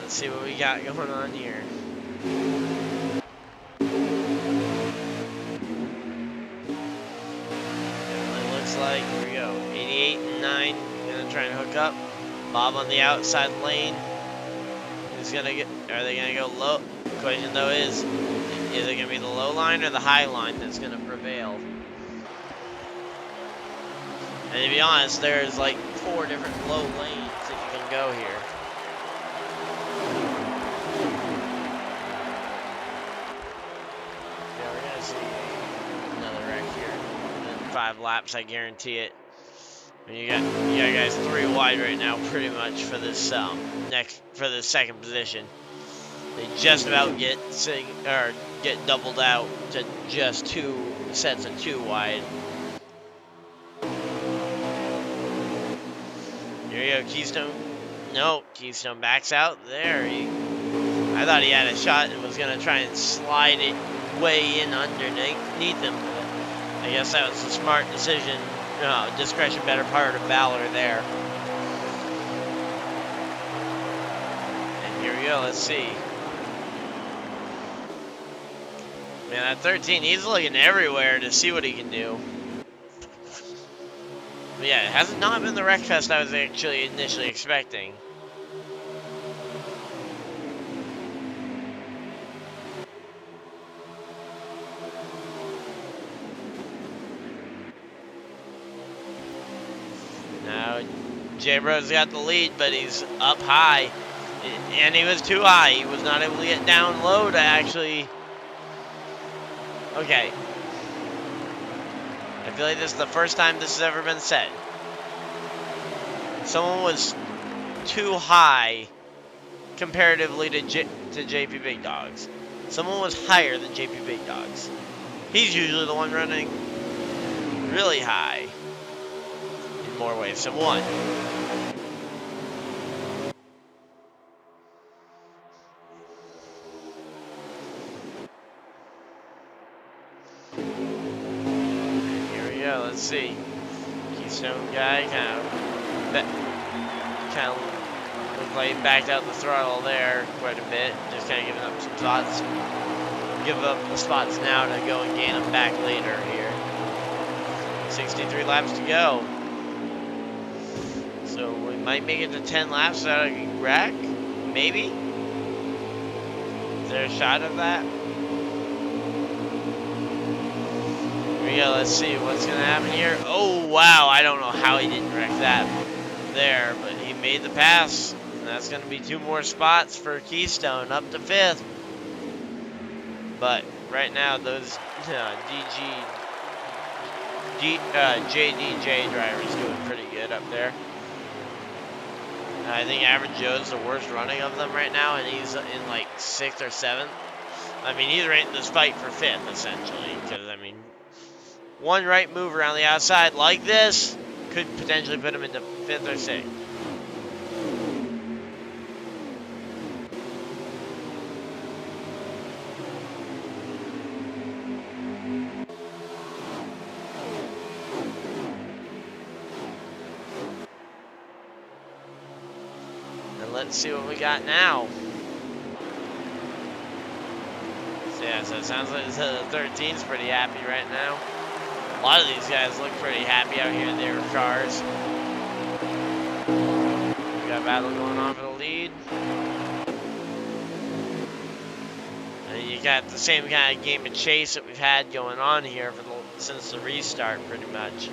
Let's see what we got going on here. Definitely looks like, here we go, 88 and 9, gonna try and hook up. Bob on the outside lane. Who's gonna get, are they gonna go low? The question though is it gonna be the low line or the high line that's gonna prevail? And to be honest, there's like 4 different low lanes that you can go here. Yeah, we're gonna see another wreck here. In 5 laps, I guarantee it. And you got guys 3 wide right now, pretty much for this for the second position. They just about get doubled out to just 2 sets of 2 wide. Here you go, Keystone. No, Keystone backs out there. I thought he had a shot and was gonna try and slide it way in underneath him. But I guess that was a smart decision. Discretion better part of Valor there. And here we go, let's see. Man, at 13, he's looking everywhere to see what he can do. But yeah, it has not been the wreck fest I was actually initially expecting. Now, J-Bro's got the lead, but he's up high. And he was too high. He was not able to get down low to actually... Okay. I feel like this is the first time this has ever been said. Someone was too high comparatively to JP Big Dogs. Someone was higher than JP Big Dogs. He's usually the one running really high in more ways than one. Let's see. Keystone guy kind of looked like he backed out the throttle there quite a bit. Just kind of giving up some spots. Give up the spots now to go and gain them back later here. 63 laps to go. So we might make it to 10 laps without a wreck. Maybe. Is there a shot of that? Yeah, let's see what's gonna happen here. Oh wow, I don't know how he didn't wreck that there, but he made the pass. And that's gonna be 2 more spots for Keystone up to 5th. But right now those JDJ drivers doing pretty good up there. I think Average Joe's the worst running of them right now, and he's in like 6th or 7th. I mean, he's right in this fight for 5th essentially, because I mean, one right move around the outside like this could potentially put him into 5th or 6th. And let's see what we got now. So yeah, so it sounds like the 13's pretty happy right now. A lot of these guys look pretty happy out here in their cars. We got a battle going on for the lead. And you got the same kind of game of chase that we've had going on here for since the restart, pretty much.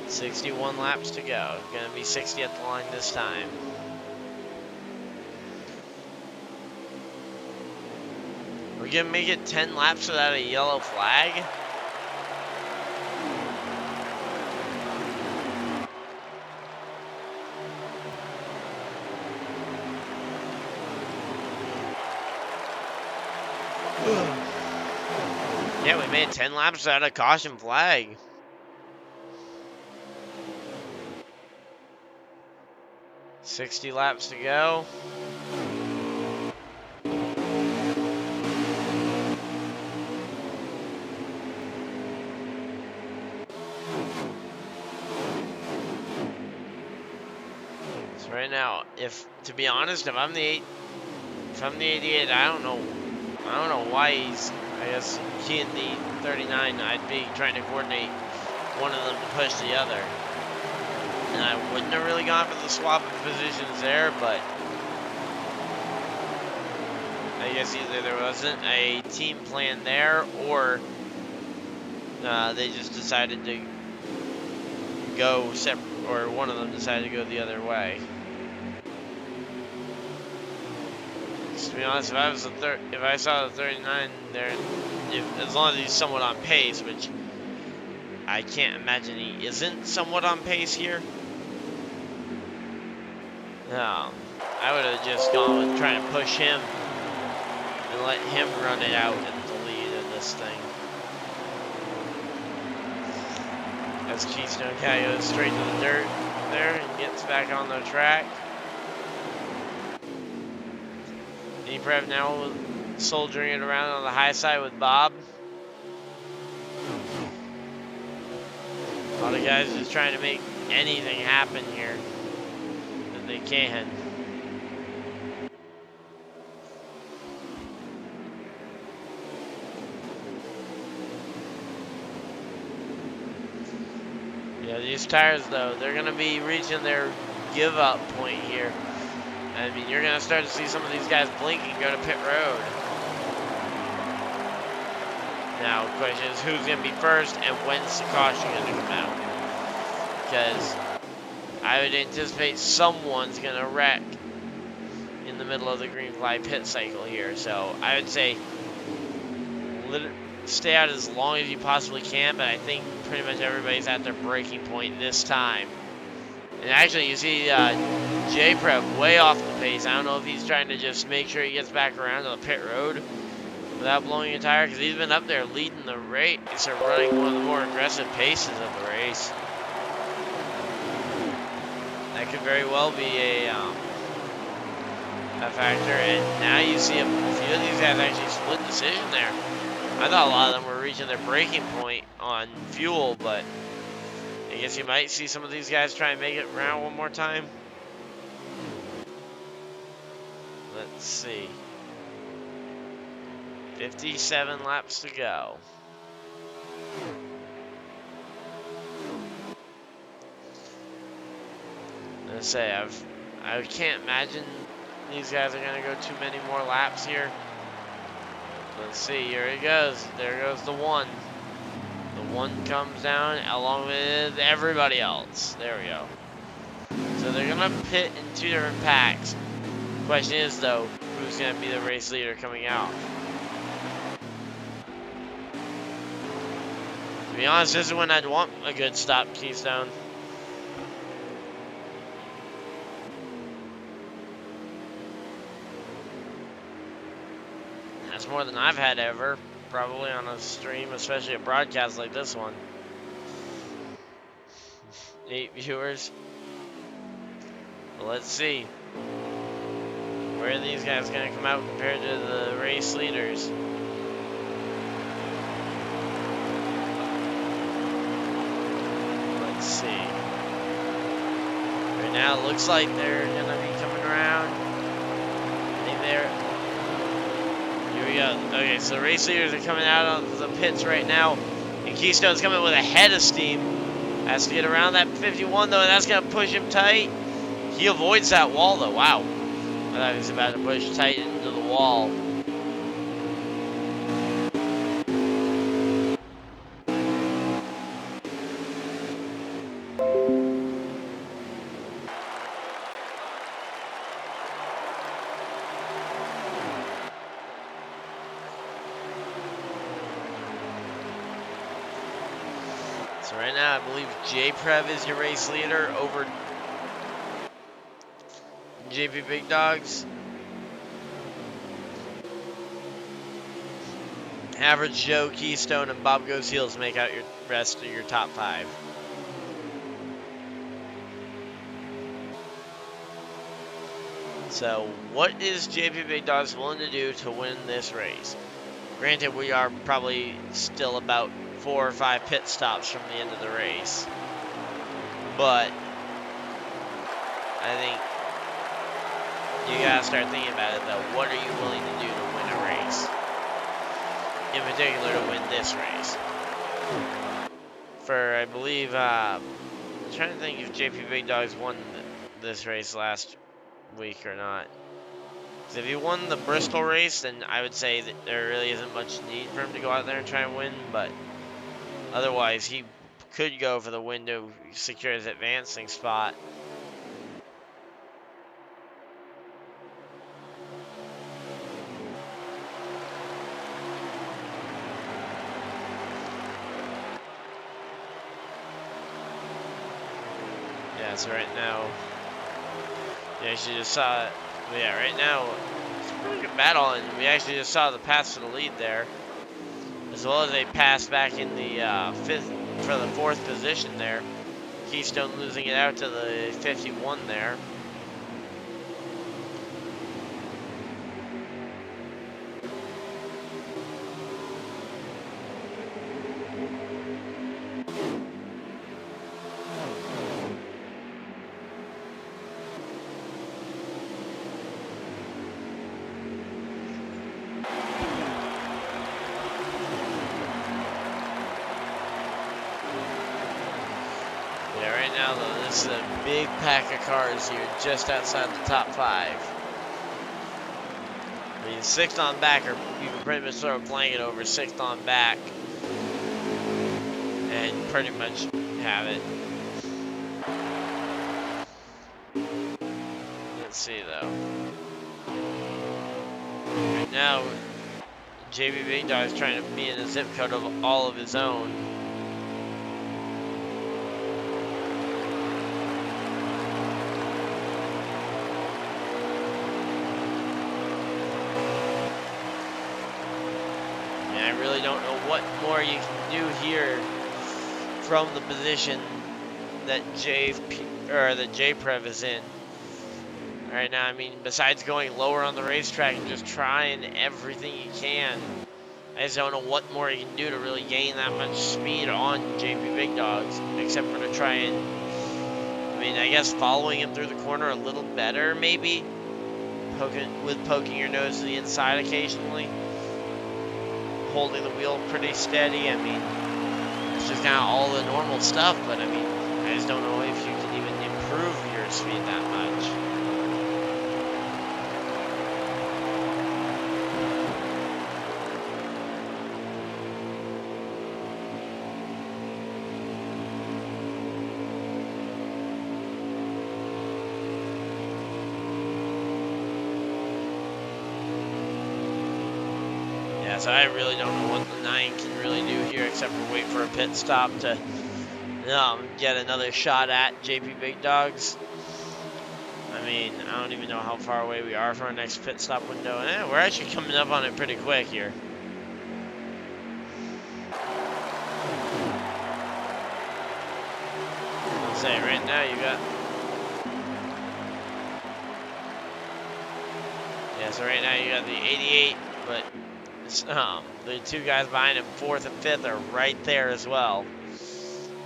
$61 laps to go. Gonna be 60 at the line this time. We're gonna make it 10 laps without a yellow flag. Yeah, we made 10 laps without a caution flag. $60 laps to go. So right now, to be honest, if I'm the 88, I don't know why he's, I guess, he and the 39, I'd be trying to coordinate one of them to push the other. And I wouldn't have really gone for the swap of positions there, but I guess either there wasn't a team plan there, or they just decided to go separate, or one of them decided to go the other way. To be honest, if I saw the 39 there, as long as he's somewhat on pace, which I can't imagine he isn't somewhat on pace here. No, I would have just gone with trying to push him and let him run it out in the lead of this thing. As Keystone Cat goes straight to the dirt there and gets back on the track. Prev now soldiering it around on the high side with Bob. A lot of guys just trying to make anything happen here that they can. Yeah, these tires though, they're gonna be reaching their give up point here. I mean, you're gonna start to see some of these guys blink and go to pit road. Now, the question is who's gonna be first and when's the caution gonna come out? Because I would anticipate someone's gonna wreck in the middle of the green flag pit cycle here. So I would say stay out as long as you possibly can, but I think pretty much everybody's at their breaking point this time. And actually, you see J-Prep way off the pace. I don't know if he's trying to just make sure he gets back around to the pit road without blowing a tire, because he's been up there leading the race or running one of the more aggressive paces of the race. That could very well be a factor. And now you see a few of these guys actually split decision there. I thought a lot of them were reaching their breaking point on fuel, but I guess you might see some of these guys try and make it around one more time. Let's see. 57 laps to go. Let's say I can't imagine these guys are gonna go too many more laps here. Let's see, here it goes. There goes the one. The one comes down along with everybody else. There we go. So they're gonna pit in two different packs. Question is though, who's gonna be the race leader coming out? To be honest, this is when I'd want a good stop, Keystone. That's more than I've had ever, probably on a stream, especially a broadcast like this one. 8 viewers. Well, let's see. Where are these guys going to come out compared to the race leaders? Let's see. Right now, it looks like they're going to be coming around. I think they're... Here we go. Okay, so the race leaders are coming out of the pits right now. And Keystone's coming with a head of steam. Has to get around that 51 though, and that's going to push him tight. He avoids that wall though. Wow. I thought he was about to push tight into the wall. So right now, I believe J-Prev is your race leader over JP Big Dogs. Average Joe, Keystone, and Bob Goes Heels make out your rest of your top 5. So, what is JP Big Dogs willing to do to win this race? Granted, we are probably still about 4 or 5 pit stops from the end of the race. But I think you gotta start thinking about it though. What are you willing to do to win a race? In particular, to win this race. For, I believe, I'm trying to think if JP Big Dogs won this race last week or not. Because if he won the Bristol race, then I would say that there really isn't much need for him to go out there and try and win. But otherwise, he could go for the win to secure his advancing spot. Yeah, so right now, you actually just saw it. But yeah, right now, it's a pretty good battle, and we actually just saw the pass to the lead there. As well as a pass back in the 5th for the 4th position there. Keystone losing it out to the 51 there. Yeah, right now though, this is a big pack of cars here just outside the top 5. I mean, 6th on back, or you can pretty much throw a blanket over 6th on back and pretty much have it. Let's see though. Right now, JB Big Dog is trying to be in a zip code of all of his own. And I really don't know what more you can do here from the position that J-Prev is in. Right now, I mean, besides going lower on the racetrack and just trying everything you can, I just don't know what more you can do to really gain that much speed on JP Big Dogs, except for to try and, I mean, I guess following him through the corner a little better, maybe, poking your nose to the inside occasionally, holding the wheel pretty steady. I mean, it's just kind of all the normal stuff, but I mean, I just don't know if you can even improve your speed that much. So I really don't know what the 9 can really do here except for wait for a pit stop to get another shot at JP Big Dogs. I mean, I don't even know how far away we are from our next pit stop window. And we're actually coming up on it pretty quick here. I'll say right now you got... Yeah, so right now you got the 88, but... the 2 guys behind him, 4th and 5th, are right there as well,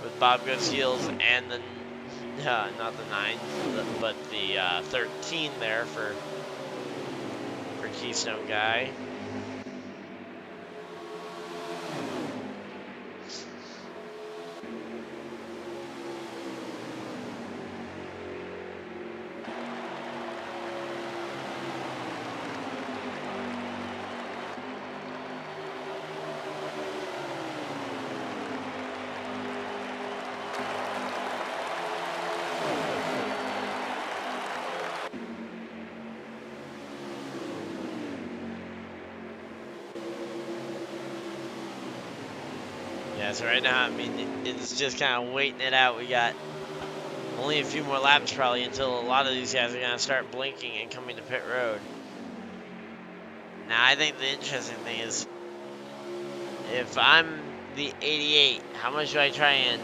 with Bob Goes Heels and the not the 9, but the 13 there for Keystone Guy. Yeah, so right now, I mean, it's just kind of waiting it out. We got only a few more laps probably until a lot of these guys are going to start blinking and coming to pit road. Now, I think the interesting thing is if I'm the 88, how much do I try and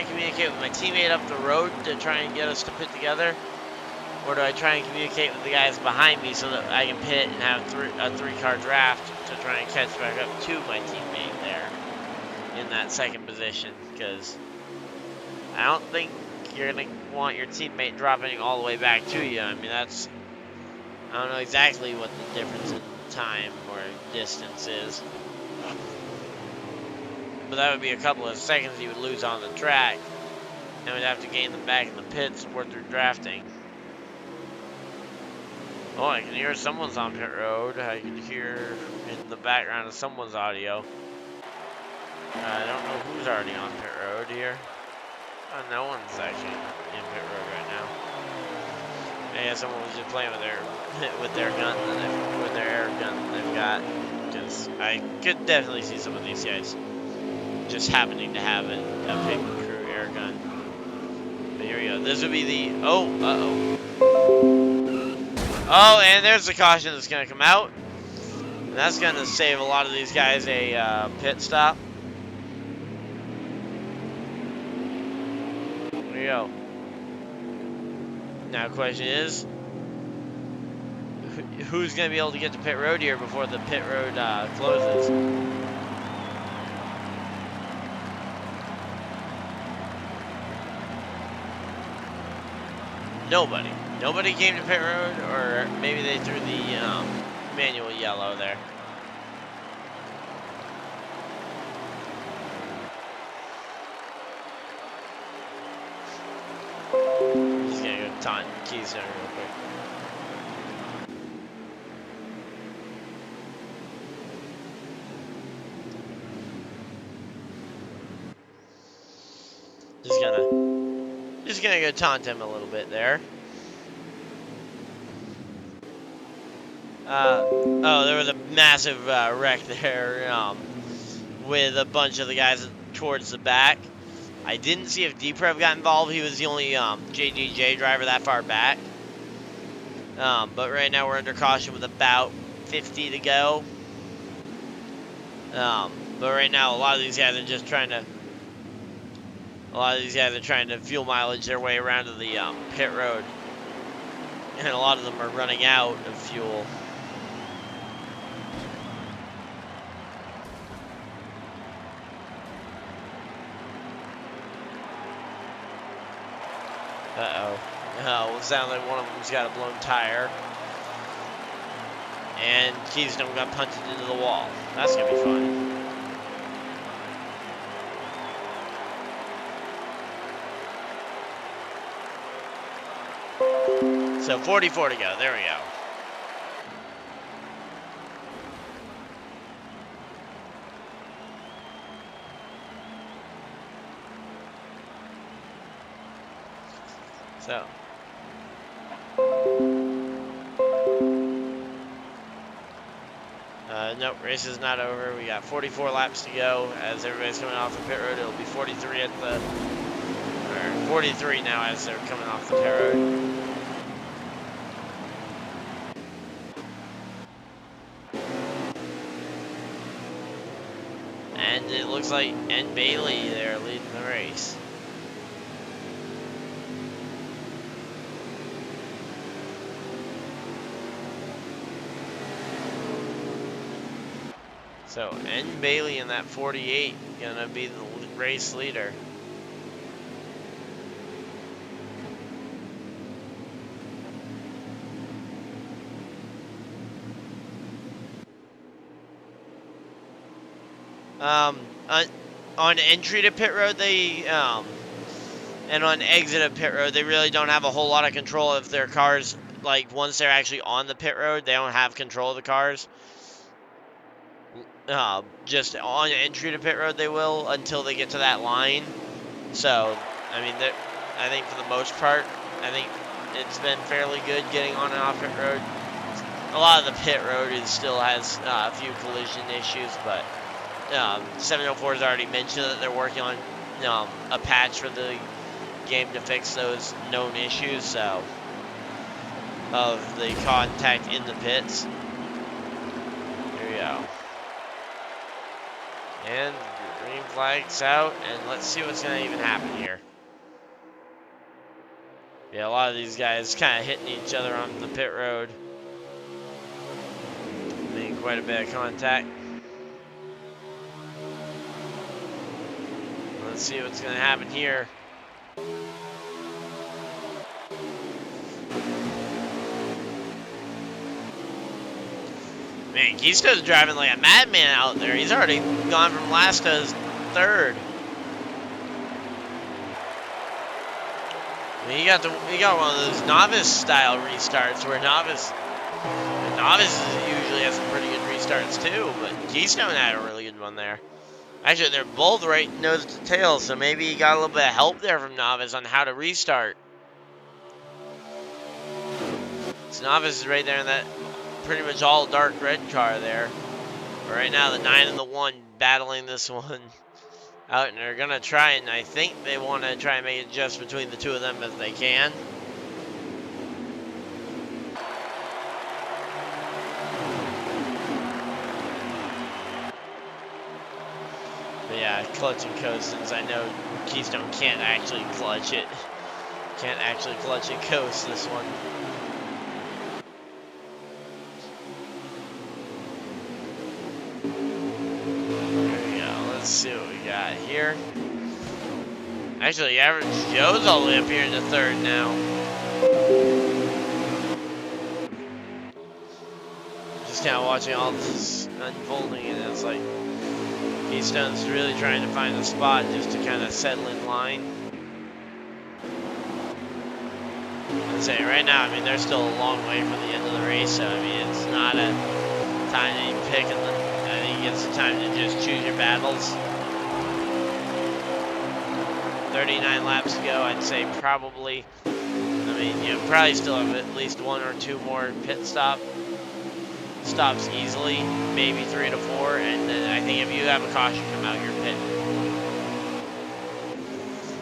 communicate with my teammate up the road to try and get us to pit together? Or do I try and communicate with the guys behind me so that I can pit and have a three-car draft to try and catch back up to my teammate there in that second position? Because I don't think you're going to want your teammate dropping all the way back to you. I mean, I don't know exactly what the difference in time or distance is. But that would be a couple of seconds you would lose on the track. And we'd have to gain them back in the pits or through drafting. Oh, I can hear someone's on pit road. I can hear in the background of someone's audio. I don't know who's already on pit road here. No one's actually in pit road right now. Yeah, someone was just playing with their gun, with their air gun that they've got. Because I could definitely see some of these guys just happening to have a pit crew air gun. But here we go. This would be the Oh, and there's the caution that's going to come out. And that's going to save a lot of these guys a pit stop. There you go. Now, the question is, who's going to be able to get to pit road here before the pit road closes? Nobody. Nobody came to pit road, or maybe they threw the manual yellow there. I'm just gonna go taunt Keystone real quick. Just gonna go taunt him a little bit there. Oh, there was a massive wreck there with a bunch of the guys towards the back. I didn't see if D-Prev got involved. He was the only JDJ driver that far back. But right now we're under caution with about 50 to go. But right now a lot of these guys are just trying to fuel mileage their way around to the pit road. And a lot of them are running out of fuel. Uh-oh. Oh, it sounds like one of them's got a blown tire. And Keystone got punted into the wall. That's going to be fun. So 44 to go. There we go. So. Nope, race is not over. We got 44 laps to go. As everybody's coming off the pit road, it'll be 43 at the, or 43 now as they're coming off the pit road. And it looks like N. Bailey there leading the race. So N. Bailey in that 48 gonna be the race leader. On entry to pit road, they and on exit of pit road, they really don't have a whole lot of control of their cars. Like once they're actually on the pit road, they don't have control of the cars. Just on entry to pit road, they will until they get to that line. So, I mean, I think for the most part, I think it's been fairly good getting on and off pit road. A lot of the pit road still has a few collision issues, but 704 has already mentioned that they're working on a patch for the game to fix those known issues. So, of the contact in the pits. Here we we go. And green flag's out, and let's see what's going to even happen here. Yeah, a lot of these guys kind of hitting each other on the pit road. Making quite a bit of contact. Let's see what's going to happen here. Man, Keisto's driving like a madman out there. He's already gone from last to third. I mean, he got one of those novice style restarts where novices usually have some pretty good restarts too, but Keystone had a really good one there. Actually, they're both right nose to tail, so maybe he got a little bit of help there from novice on how to restart. So novice is right there in that pretty much all dark red car there. But right now, the 9 and the 1 battling this one out, and they're gonna try, and I think they want to try and make it just between the two of them if they can. But yeah, clutch and coast, since I know Keystone can't actually clutch it. Can't actually clutch and coast this one. There we go. Let's see what we got here. Actually, Average Joe's all the way up here in the third now. Just kind of watching all this unfolding, and it's like Keystone's really trying to find a spot just to kind of settle in line. I'd say right now, I mean, they're still a long way from the end of the race, so I mean, it's not a time to even pick them. I think it's the time to just choose your battles. 39 laps to go, I'd say probably. I mean, you probably still have at least 1 or 2 more pit stops easily, maybe 3 to 4, and then I think if you have a caution come out, you're pit.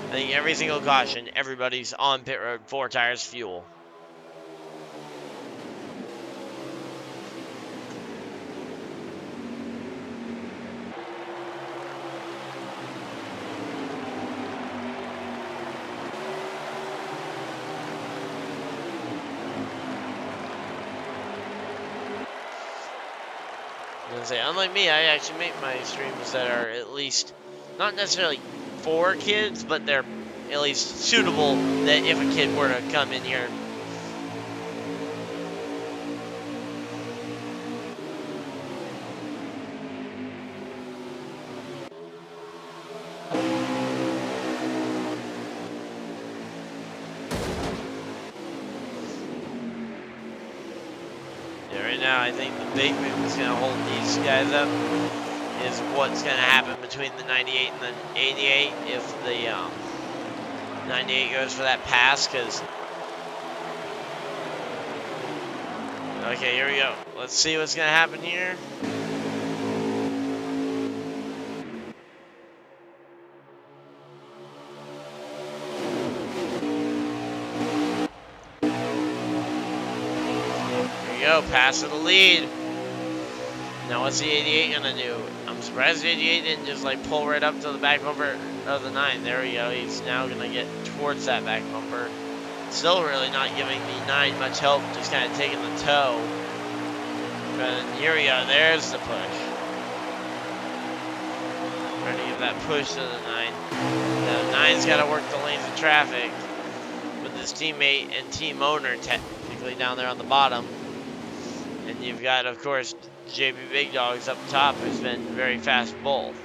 I think every single caution, everybody's on pit road, 4 tires, fuel. I was gonna say, unlike me, I actually make my streams that are at least not necessarily for kids, but they're at least suitable that if a kid were to come in here. Yeah, right now I think the big move is going to hold these guys up is what's going to happen between the 98 and the 88 if the 98 goes for that pass, because okay, here we go. Let's see what's going to happen here. Here we go, pass to the lead. Now what's the 88 gonna do? I'm surprised the 88 didn't just like pull right up to the back bumper of the 9. There we go. He's now gonna get towards that back bumper. Still really not giving the 9 much help, just kind of taking the toe. But here we go. There's the push. Trying to give that push to the 9. Now the 9's got to work the lanes of traffic with his teammate and team owner technically down there on the bottom. And you've got, of course, JB Big Dogs up top, who's been very fast both.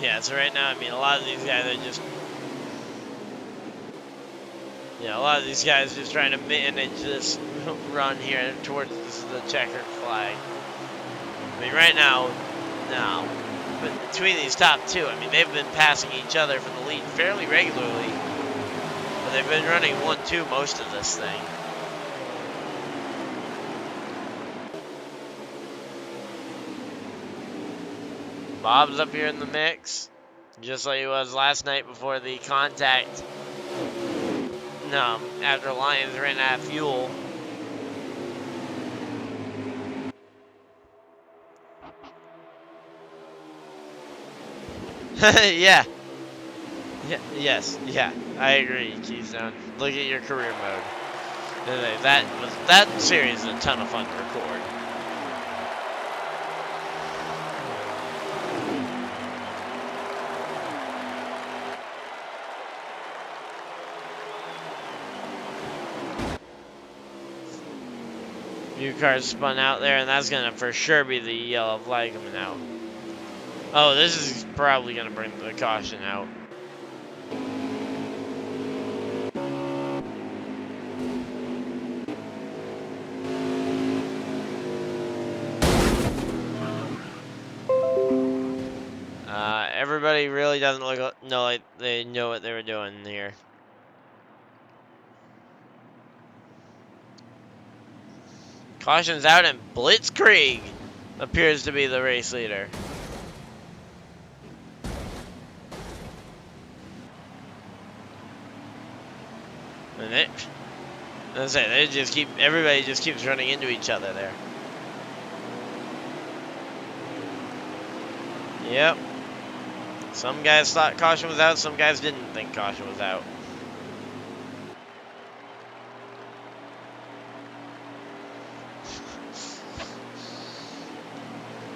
Yeah, so right now, I mean, a lot of these guys are just... Yeah, a lot of these guys just trying to manage this run here towards the checkered flag. I mean, right now, no. But between these top two, I mean, they've been passing each other for the lead fairly regularly. But they've been running 1-2 most of this thing. Bob's up here in the mix, just like he was last night before the contact. No, after Lions ran out of fuel. Yeah. Yes. Yeah. I agree, Keystone. Look at your career mode. That series is a ton of fun to record. New car spun out there, and that's gonna for sure be the yellow flag coming out. Oh, this is probably gonna bring the caution out. Everybody really doesn't know like they know what they were doing here. Caution's out, and Blitzkrieg appears to be the race leader. And everybody just keeps running into each other there. Yep. Some guys thought caution was out, some guys didn't think caution was out.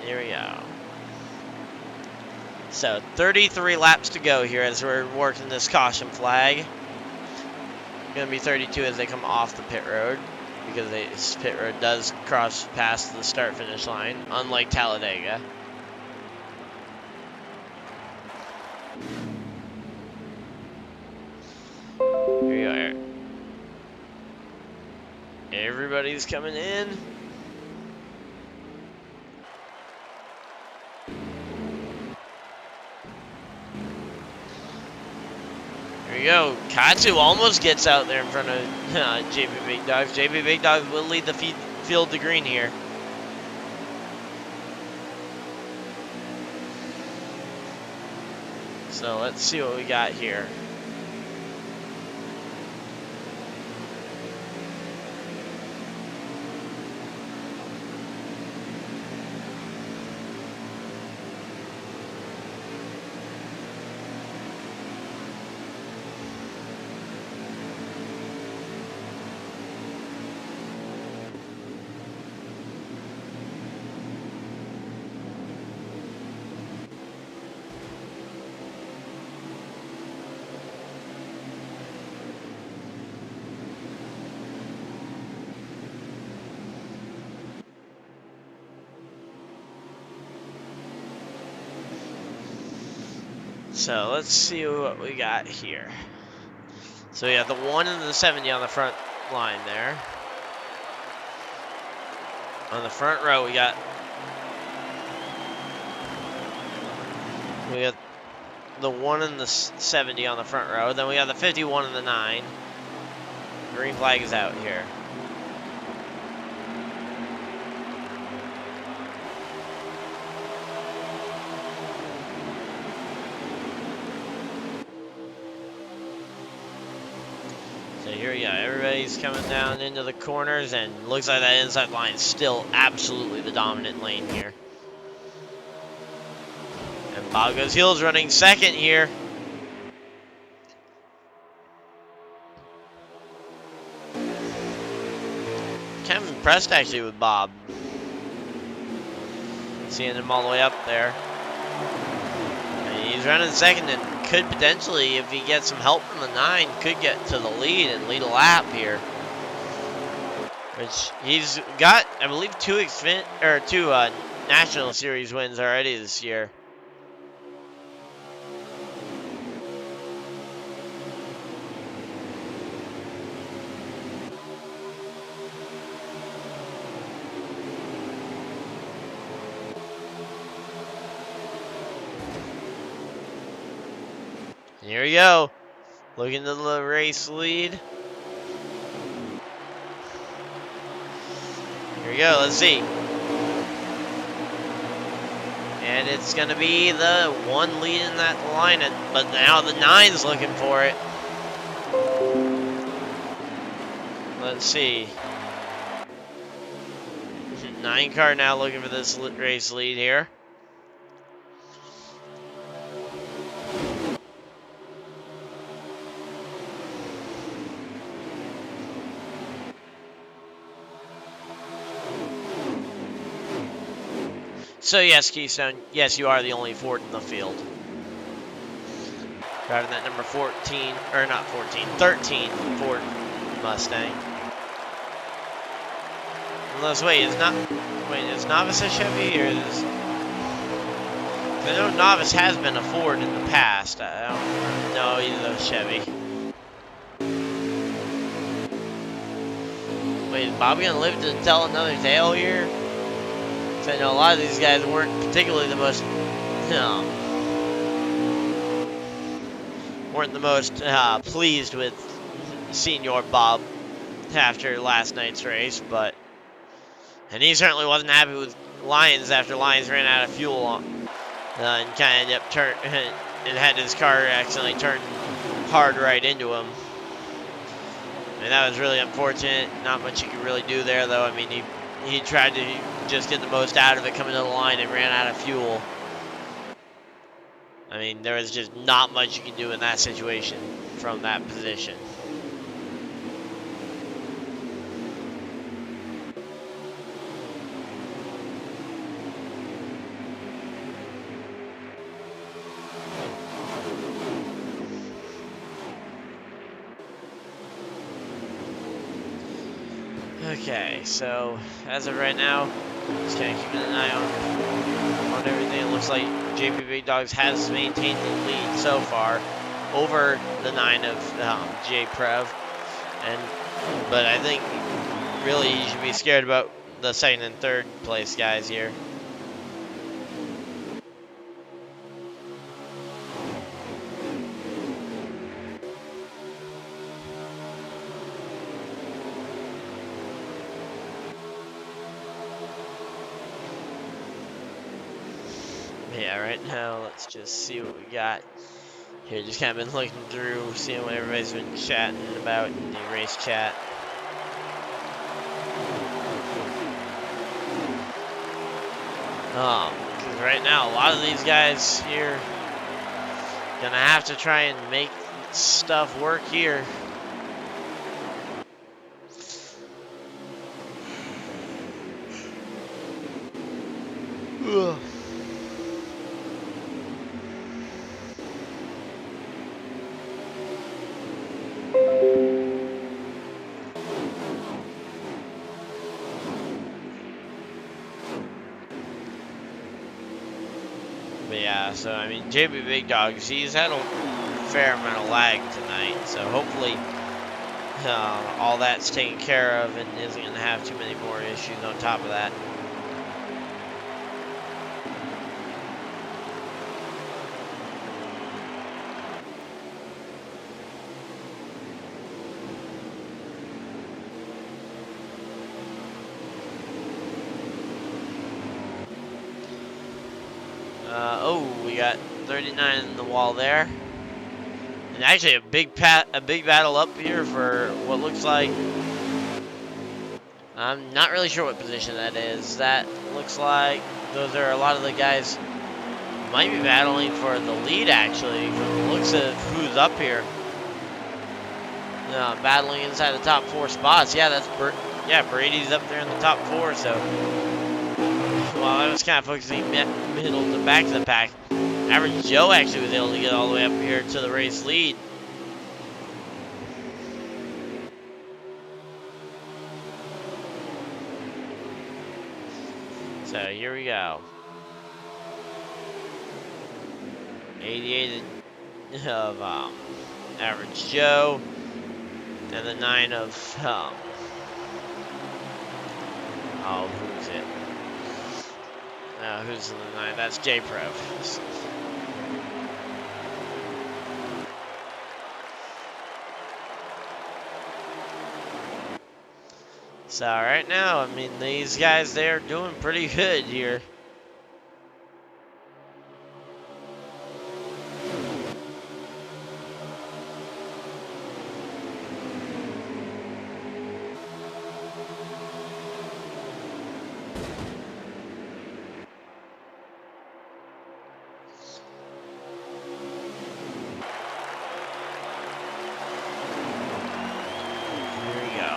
Here we go. So 33 laps to go here as we're working this caution flag. Gonna be 32 as they come off the pit road, because this pit road does cross past the start finish line, unlike Talladega. Here we are. Everybody's coming in. Here we go. Katsu almost gets out there in front of JP Big Dogs. JP Big Dogs will lead the field to green here. So let's see what we got here. So let's see what we got here. So we got the 1 and the 70 on the front line there. On the front row, we got the 1 and the 70 on the front row. Then we got the 51 and the 9. Green flag is out here. So here we go. Everybody's coming down into the corners, and looks like that inside line is still absolutely the dominant lane here. And Bob Goes Heels running second here. Kind of impressed actually with Bob. Seeing him all the way up there. And he's running second and could potentially, if he gets some help from the 9, could get to the lead and lead a lap here. Which he's got, I believe, two National Series wins already this year. And here we go. Looking to the race lead. Here we go. Let's see. And it's going to be the one lead in that line, but now the 9's looking for it. Let's see. 9 car now looking for this race lead here. So yes, Keystone, yes, you are the only Ford in the field. Driving that number 14, or not 14, 13 Ford Mustang. Unless, is Novice a Chevy, or is... I know Novice has been a Ford in the past. I don't know, he's a Chevy. Wait, is Bobby gonna live to tell another tale here? Because I know a lot of these guys weren't particularly the most, pleased with Senior Bob after last night's race, and he certainly wasn't happy with Lions after Lions ran out of fuel and kind of ended up and had his car accidentally turn hard right into him. And that was really unfortunate. Not much you could really do there, though. I mean, he tried to just get the most out of it coming to the line and ran out of fuel. I mean, there was just not much you can do in that situation from that position. Okay, so as of right now, just kind of keeping an eye on everything. It looks like JP Big Dogs has maintained the lead so far over the 9 of J Prev, but I think really you should be scared about the 2nd and 3rd place guys here. Yeah, right now, let's just see what we got here. Just kind of been looking through, seeing what everybody's been chatting about in the race chat. Because right now, a lot of these guys here gonna have to try and make stuff work here. Ugh. But yeah, so I mean, JB Big Dogs, he's had a fair amount of lag tonight, so hopefully all that's taken care of and isn't going to have too many more issues on top of that. We got 39 in the wall there, and actually a big battle up here for what looks like. I'm not really sure what position that is. That looks like those are a lot of the guys might be battling for the lead actually, from the looks of who's up here. Battling inside the top 4 spots. Yeah, that's Brady's up there in the top 4. So, well, I was kind of focusing middle to back of the pack. Average Joe actually was able to get all the way up here to the race lead. So here we go. 88 of Average Joe, and the 9 of who's it? Who's in the 9? That's J Prev. So right now, I mean, these guys, they're doing pretty good here. Here we go.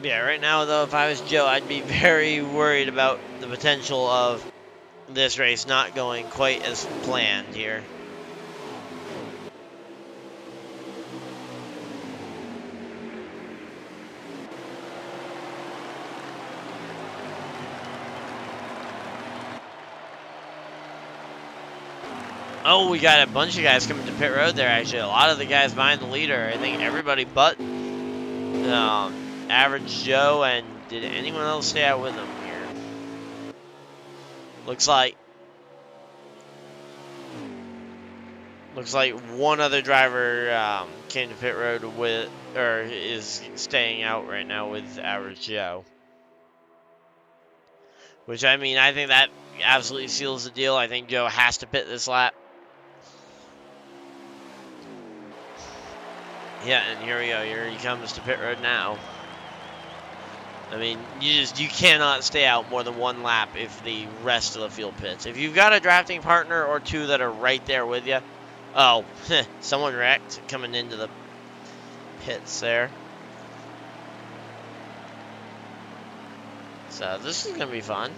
Yeah, right now though, if I was Joe, I'd be very worried about the potential of this race not going quite as planned here. Oh, we got a bunch of guys coming to pit road there, actually. A lot of the guys behind the leader. I think everybody but Average Joe, and did anyone else stay out with him here? Looks like one other driver came to pit road with, or is staying out right now with Average Joe. Which, I mean, I think that absolutely seals the deal. I think Joe has to pit this lap. Yeah, and here we go. Here he comes to pit road now. I mean, you cannot stay out more than one lap if the rest of the field pits. If you've got a drafting partner or two that are right there with you, oh, someone wrecked coming into the pits there. So this is gonna be fun.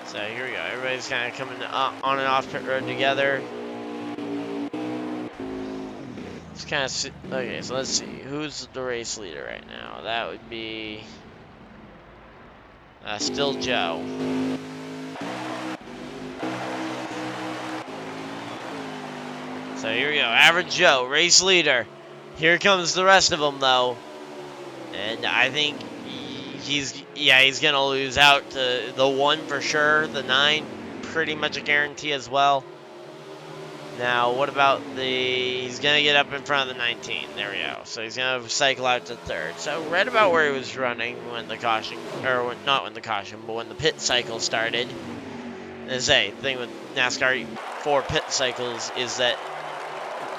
So here we go. Everybody's kind of coming on and off pit road together. It's kind of okay. So let's see who's the race leader right now. That would be still Joe. So here we go. Average Joe, race leader. Here comes the rest of them though, and I think he's gonna lose out to the 1 for sure. The 9, pretty much a guarantee as well. Now, what about he's gonna get up in front of the 19. There we go. So he's gonna cycle out to 3rd. So right about where he was running when the caution, or not when the caution, but when the pit cycle started. As I say, the thing with NASCAR 4 pit cycles is that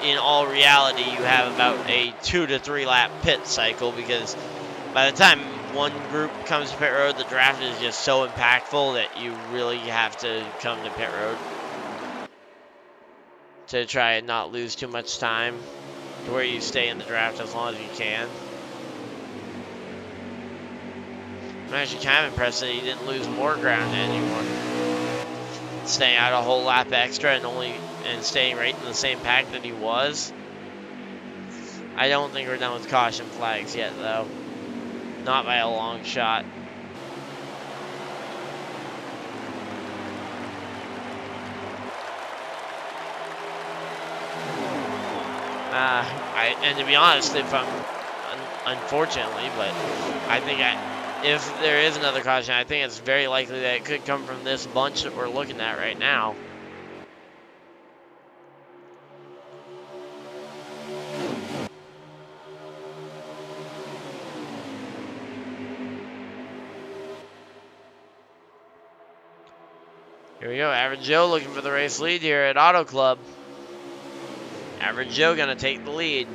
in all reality, you have about a 2 to 3 lap pit cycle, because by the time one group comes to pit road, the draft is just so impactful that you really have to come to pit road to try and not lose too much time, to where you stay in the draft as long as you can. I'm actually kind of impressed that he didn't lose more ground to anyone, staying out a whole lap extra and staying right in the same pack that he was. I don't think we're done with caution flags yet, though. Not by a long shot. And to be honest, if I'm unfortunately, but I think if there is another caution, I think it's very likely that it could come from this bunch that we're looking at right now. Here we go, Average Joe looking for the race lead here at Auto Club. Average Joe gonna take the lead.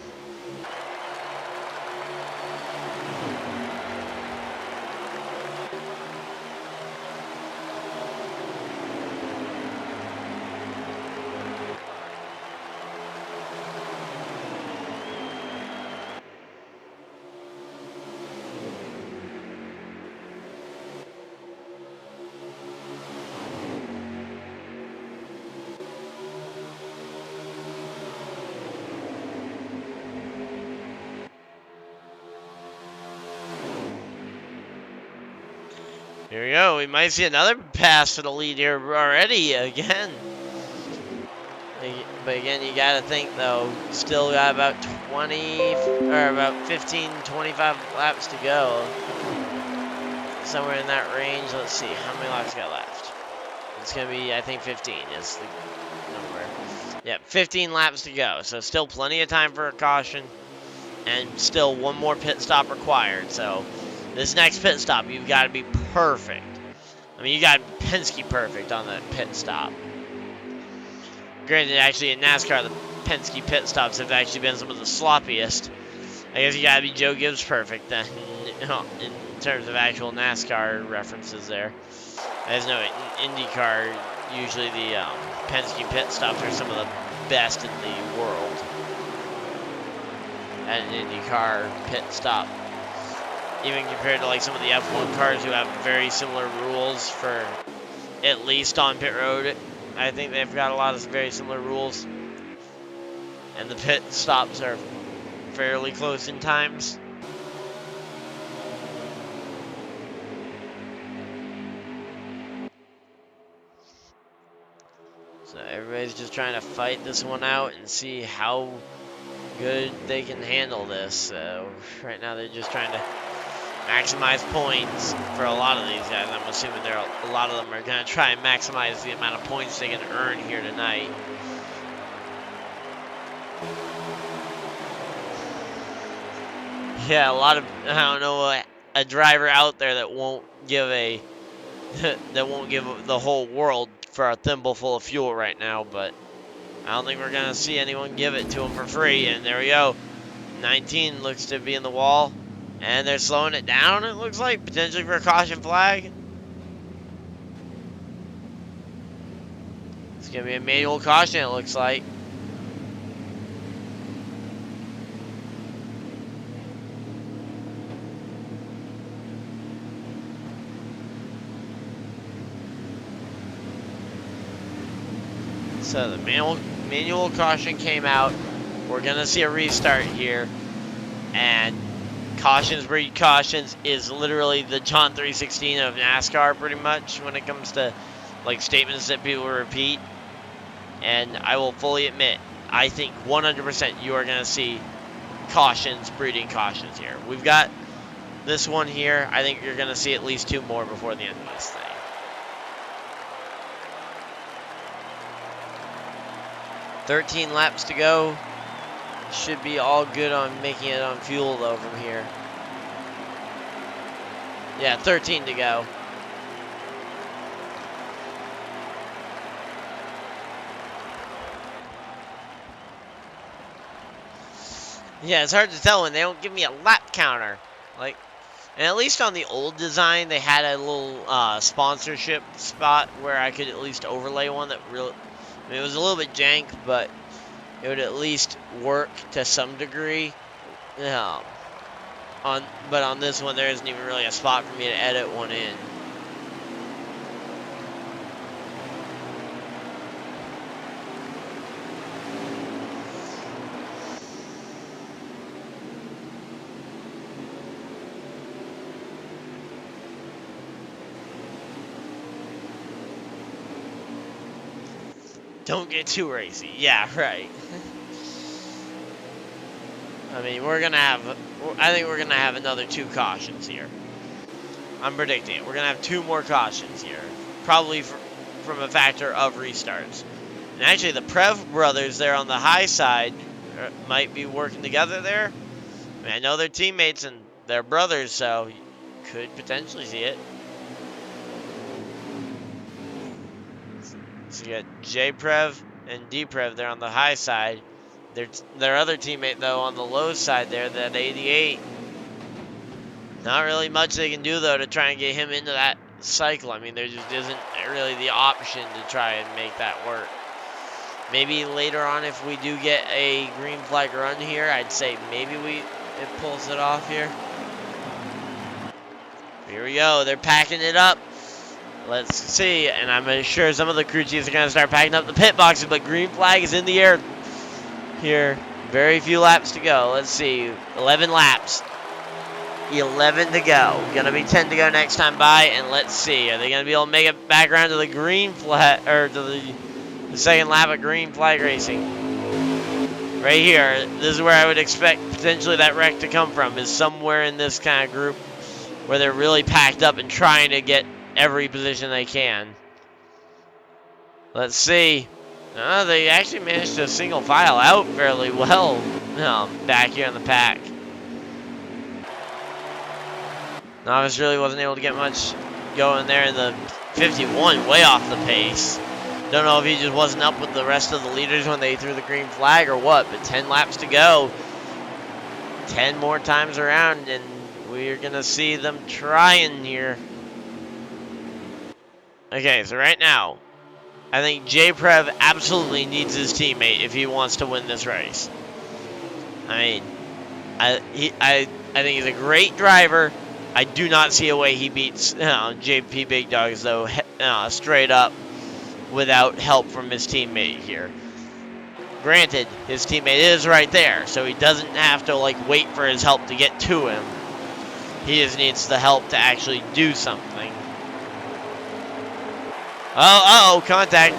Here we go. We might see another pass to the lead here already again. But again, you got to think, though, still got about 20 or about 15, 25 laps to go. Somewhere in that range. Let's see. How many laps got left? It's going to be, I think, 15 is the number. Yeah, 15 laps to go. So still plenty of time for a caution. And still one more pit stop required. So this next pit stop, you've got to be perfect. I mean, you got Penske perfect on that pit stop. Granted, actually, in NASCAR, the Penske pit stops have actually been some of the sloppiest. I guess you gotta be Joe Gibbs perfect then, in terms of actual NASCAR references there. As no, in IndyCar, usually the Penske pit stops are some of the best in the world. At an IndyCar pit stop. Even compared to like some of the F1 cars who have very similar rules for at least on pit road. I think they've got a lot of very similar rules. And the pit stops are fairly close in times. So everybody's just trying to fight this one out and see how good they can handle this. So right now they're just trying to maximize points for a lot of these guys. I'm assuming a lot of them are going to try and maximize the amount of points they can earn here tonight. Yeah, I don't know, a driver out there that won't give the whole world for a thimble full of fuel right now, but I don't think we're going to see anyone give it to them for free. And there we go. 19 looks to be in the wall. And they're slowing it down, it looks like, potentially for a caution flag. It's going to be a manual caution, it looks like. So the manual caution came out. We're going to see a restart here. And cautions breed cautions is literally the John 3:16 of NASCAR pretty much when it comes to like statements that people repeat. And I will fully admit, I think 100% you are going to see cautions breeding cautions here. We've got this one here. I think you're going to see at least 2 more before the end of this thing. $13 laps to go. Should be all good on making it on fuel though from here. Yeah, 13 to go. Yeah, it's hard to tell when they don't give me a lap counter. Like, and at least on the old design, they had a little sponsorship spot where I could at least overlay one that really, I mean, it was a little bit jank, but it would at least work to some degree. But on this one, there isn't even really a spot for me to edit one in. Don't get too racy. Yeah, right. I mean, I think we're going to have another 2 cautions here. I'm predicting it. We're going to have 2 more cautions here. Probably from a factor of restarts. And actually, the Prev brothers there on the high side might be working together there. I mean, I know they're teammates and they're brothers, so you could potentially see it. So you got J-Prev and D-Prev there on the high side. Their other teammate, though, on the low side there, that 88. Not really much they can do, though, to try and get him into that cycle. I mean, there just isn't really the option to try and make that work. Maybe later on, if we do get a green flag run here, I'd say maybe it pulls it off here. Here we go. They're packing it up. Let's see, and I'm sure some of the crew chiefs are going to start packing up the pit boxes, but green flag is in the air here. Very few laps to go. Let's see, 11 laps. 11 to go. Gonna be 10 to go next time by, and let's see. Are they gonna be able to make it back around to the green flag, or to the second lap of green flag racing? Right here, this is where I would expect potentially that wreck to come from, is somewhere in this kind of group where they're really packed up and trying to get every position they can. Let's see. They actually managed to single file out fairly well back here in the pack. Novice really wasn't able to get much going there in the 51, way off the pace. Don't know if he just wasn't up with the rest of the leaders when they threw the green flag or what, but 10 laps to go. 10 more times around, and we're going to see them trying here. Okay, so right now, I think J-Prev absolutely needs his teammate if he wants to win this race. I mean, I think he's a great driver. I do not see a way he beats JP Big Dogs, though, straight up without help from his teammate here. Granted, his teammate is right there, so he doesn't have to wait for his help to get to him. He just needs the help to actually do something. Oh, contact.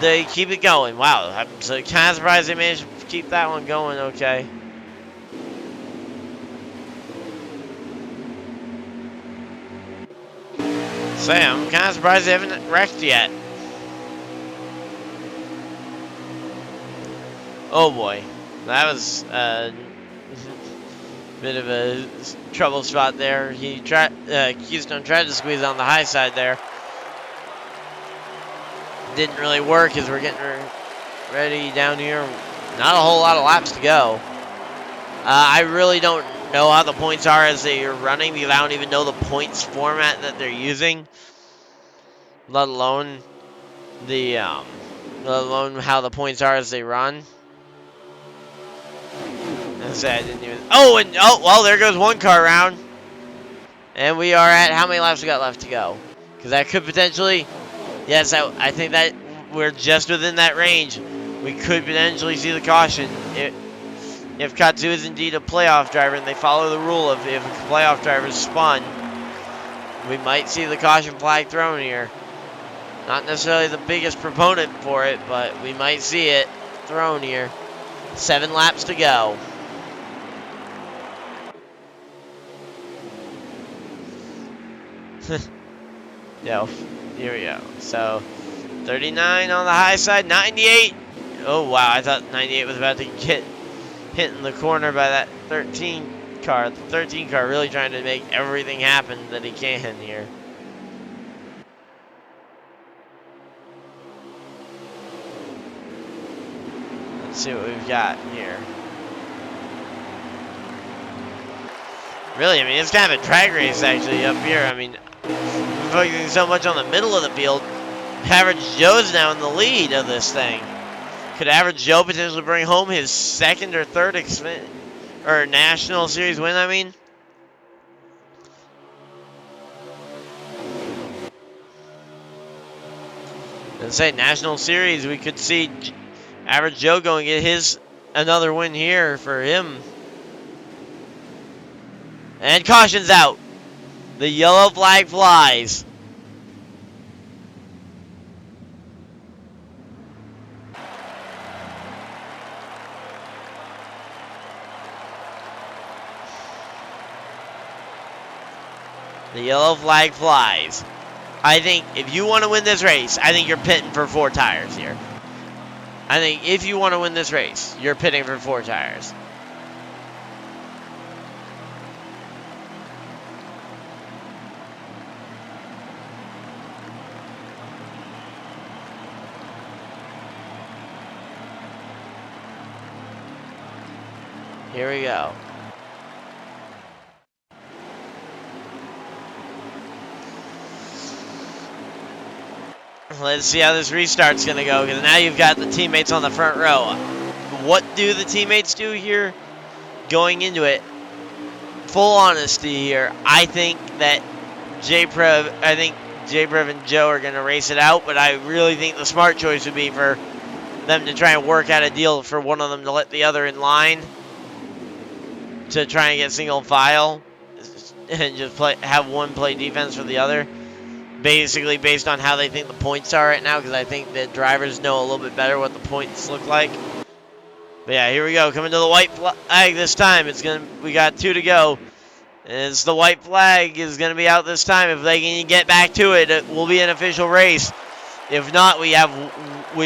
They keep it going. Wow, I'm so kind of surprised they managed to keep that one going okay. I'm kind of surprised they haven't wrecked yet. Oh boy, that was a bit of a trouble spot there. He tried, Keystone tried to squeeze on the high side there. Didn't really work as we're getting ready down here. Not a whole lot of laps to go. I really don't know how the points are as they are running because I don't even know the points format that they're using, let alone how the points are as they run. I didn't even. Oh, well, there goes one car round, and we are at how many laps we got left to go? Because that could potentially, yes, I think that we're just within that range. We could potentially see the caution if Katsu is indeed a playoff driver and they follow the rule of if a playoff driver is spun, we might see the caution flag thrown here. Not necessarily the biggest proponent for it, but we might see it thrown here. 7 laps to go. Yo, here we go. So, 39 on the high side, 98. Oh, wow, I thought 98 was about to get hit in the corner by that 13 car. The 13 car really trying to make everything happen that he can here. Let's see what we've got here. Really, I mean, it's kind of a drag race actually up here. I mean, we're focusing so much on the middle of the field. Average Joe's now in the lead of this thing. Could Average Joe potentially bring home his second or third National Series win, I mean? Let's say National Series, we could see Average Joe go and get another win here for him. And caution's out. The yellow flag flies. The yellow flag flies. I think if you want to win this race, I think you're pitting for 4 tires here. I think if you want to win this race, you're pitting for 4 tires. Here we go. Let's see how this restart's going to go, because now you've got the teammates on the front row. What do the teammates do here going into it? Full honesty here, I think that J-Prev and Joe are going to race it out, but I really think the smart choice would be for them to try and work out a deal for one of them to let the other in line. to try and get single file and just have one play defense for the other. Basically based on how they think the points are right now, because I think the drivers know a little bit better what the points look like. But yeah, here we go. Coming to the white flag this time. We got 2 to go. And the white flag is gonna be out this time. If they can get back to it, it will be an official race. If not, we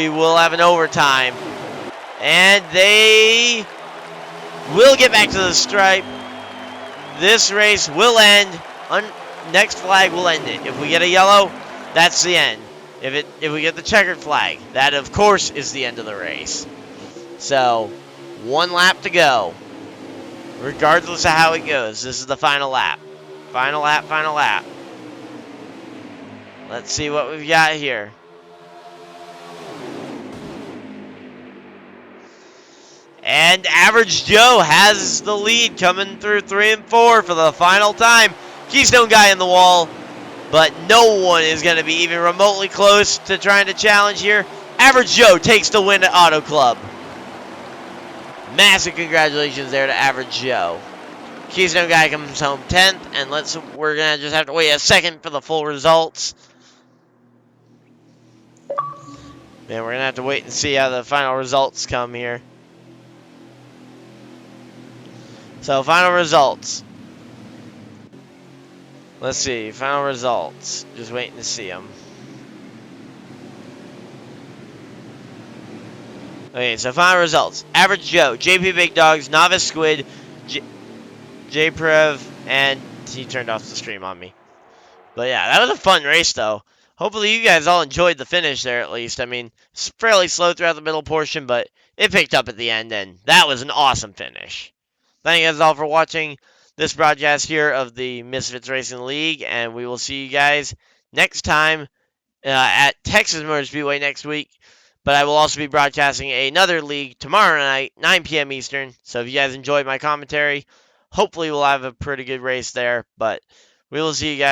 will have an overtime. And they will get back to the stripe. This race will end. Next flag will end it. If we get a yellow, that's the end. If we get the checkered flag, that of course is the end of the race. So, 1 lap to go. Regardless of how it goes, this is the final lap. Final lap, final lap. Let's see what we've got here. And Average Joe has the lead coming through 3 and 4 for the final time. Keystone guy in the wall, but no one is going to be even remotely close to trying to challenge here. Average Joe takes the win at Auto Club. Massive congratulations there to Average Joe. Keystone guy comes home 10th, and we're going to just have to wait a second for the full results. Man, we're going to have to wait and see how the final results come here. So, final results. Let's see, final results. Just waiting to see them. Okay, so final results. Average Joe, JP Big Dogs, Novice Squid, J-Prev, and he turned off the stream on me. But yeah, that was a fun race though. Hopefully you guys all enjoyed the finish there at least. I mean, it's fairly slow throughout the middle portion, but it picked up at the end, and that was an awesome finish. Thank you guys all for watching this broadcast here of the Misfitz Racing League, and we will see you guys next time at Texas Motor Speedway next week. But I will also be broadcasting another league tomorrow night, 9 p.m. Eastern. So if you guys enjoyed my commentary, hopefully we'll have a pretty good race there. But we will see you guys.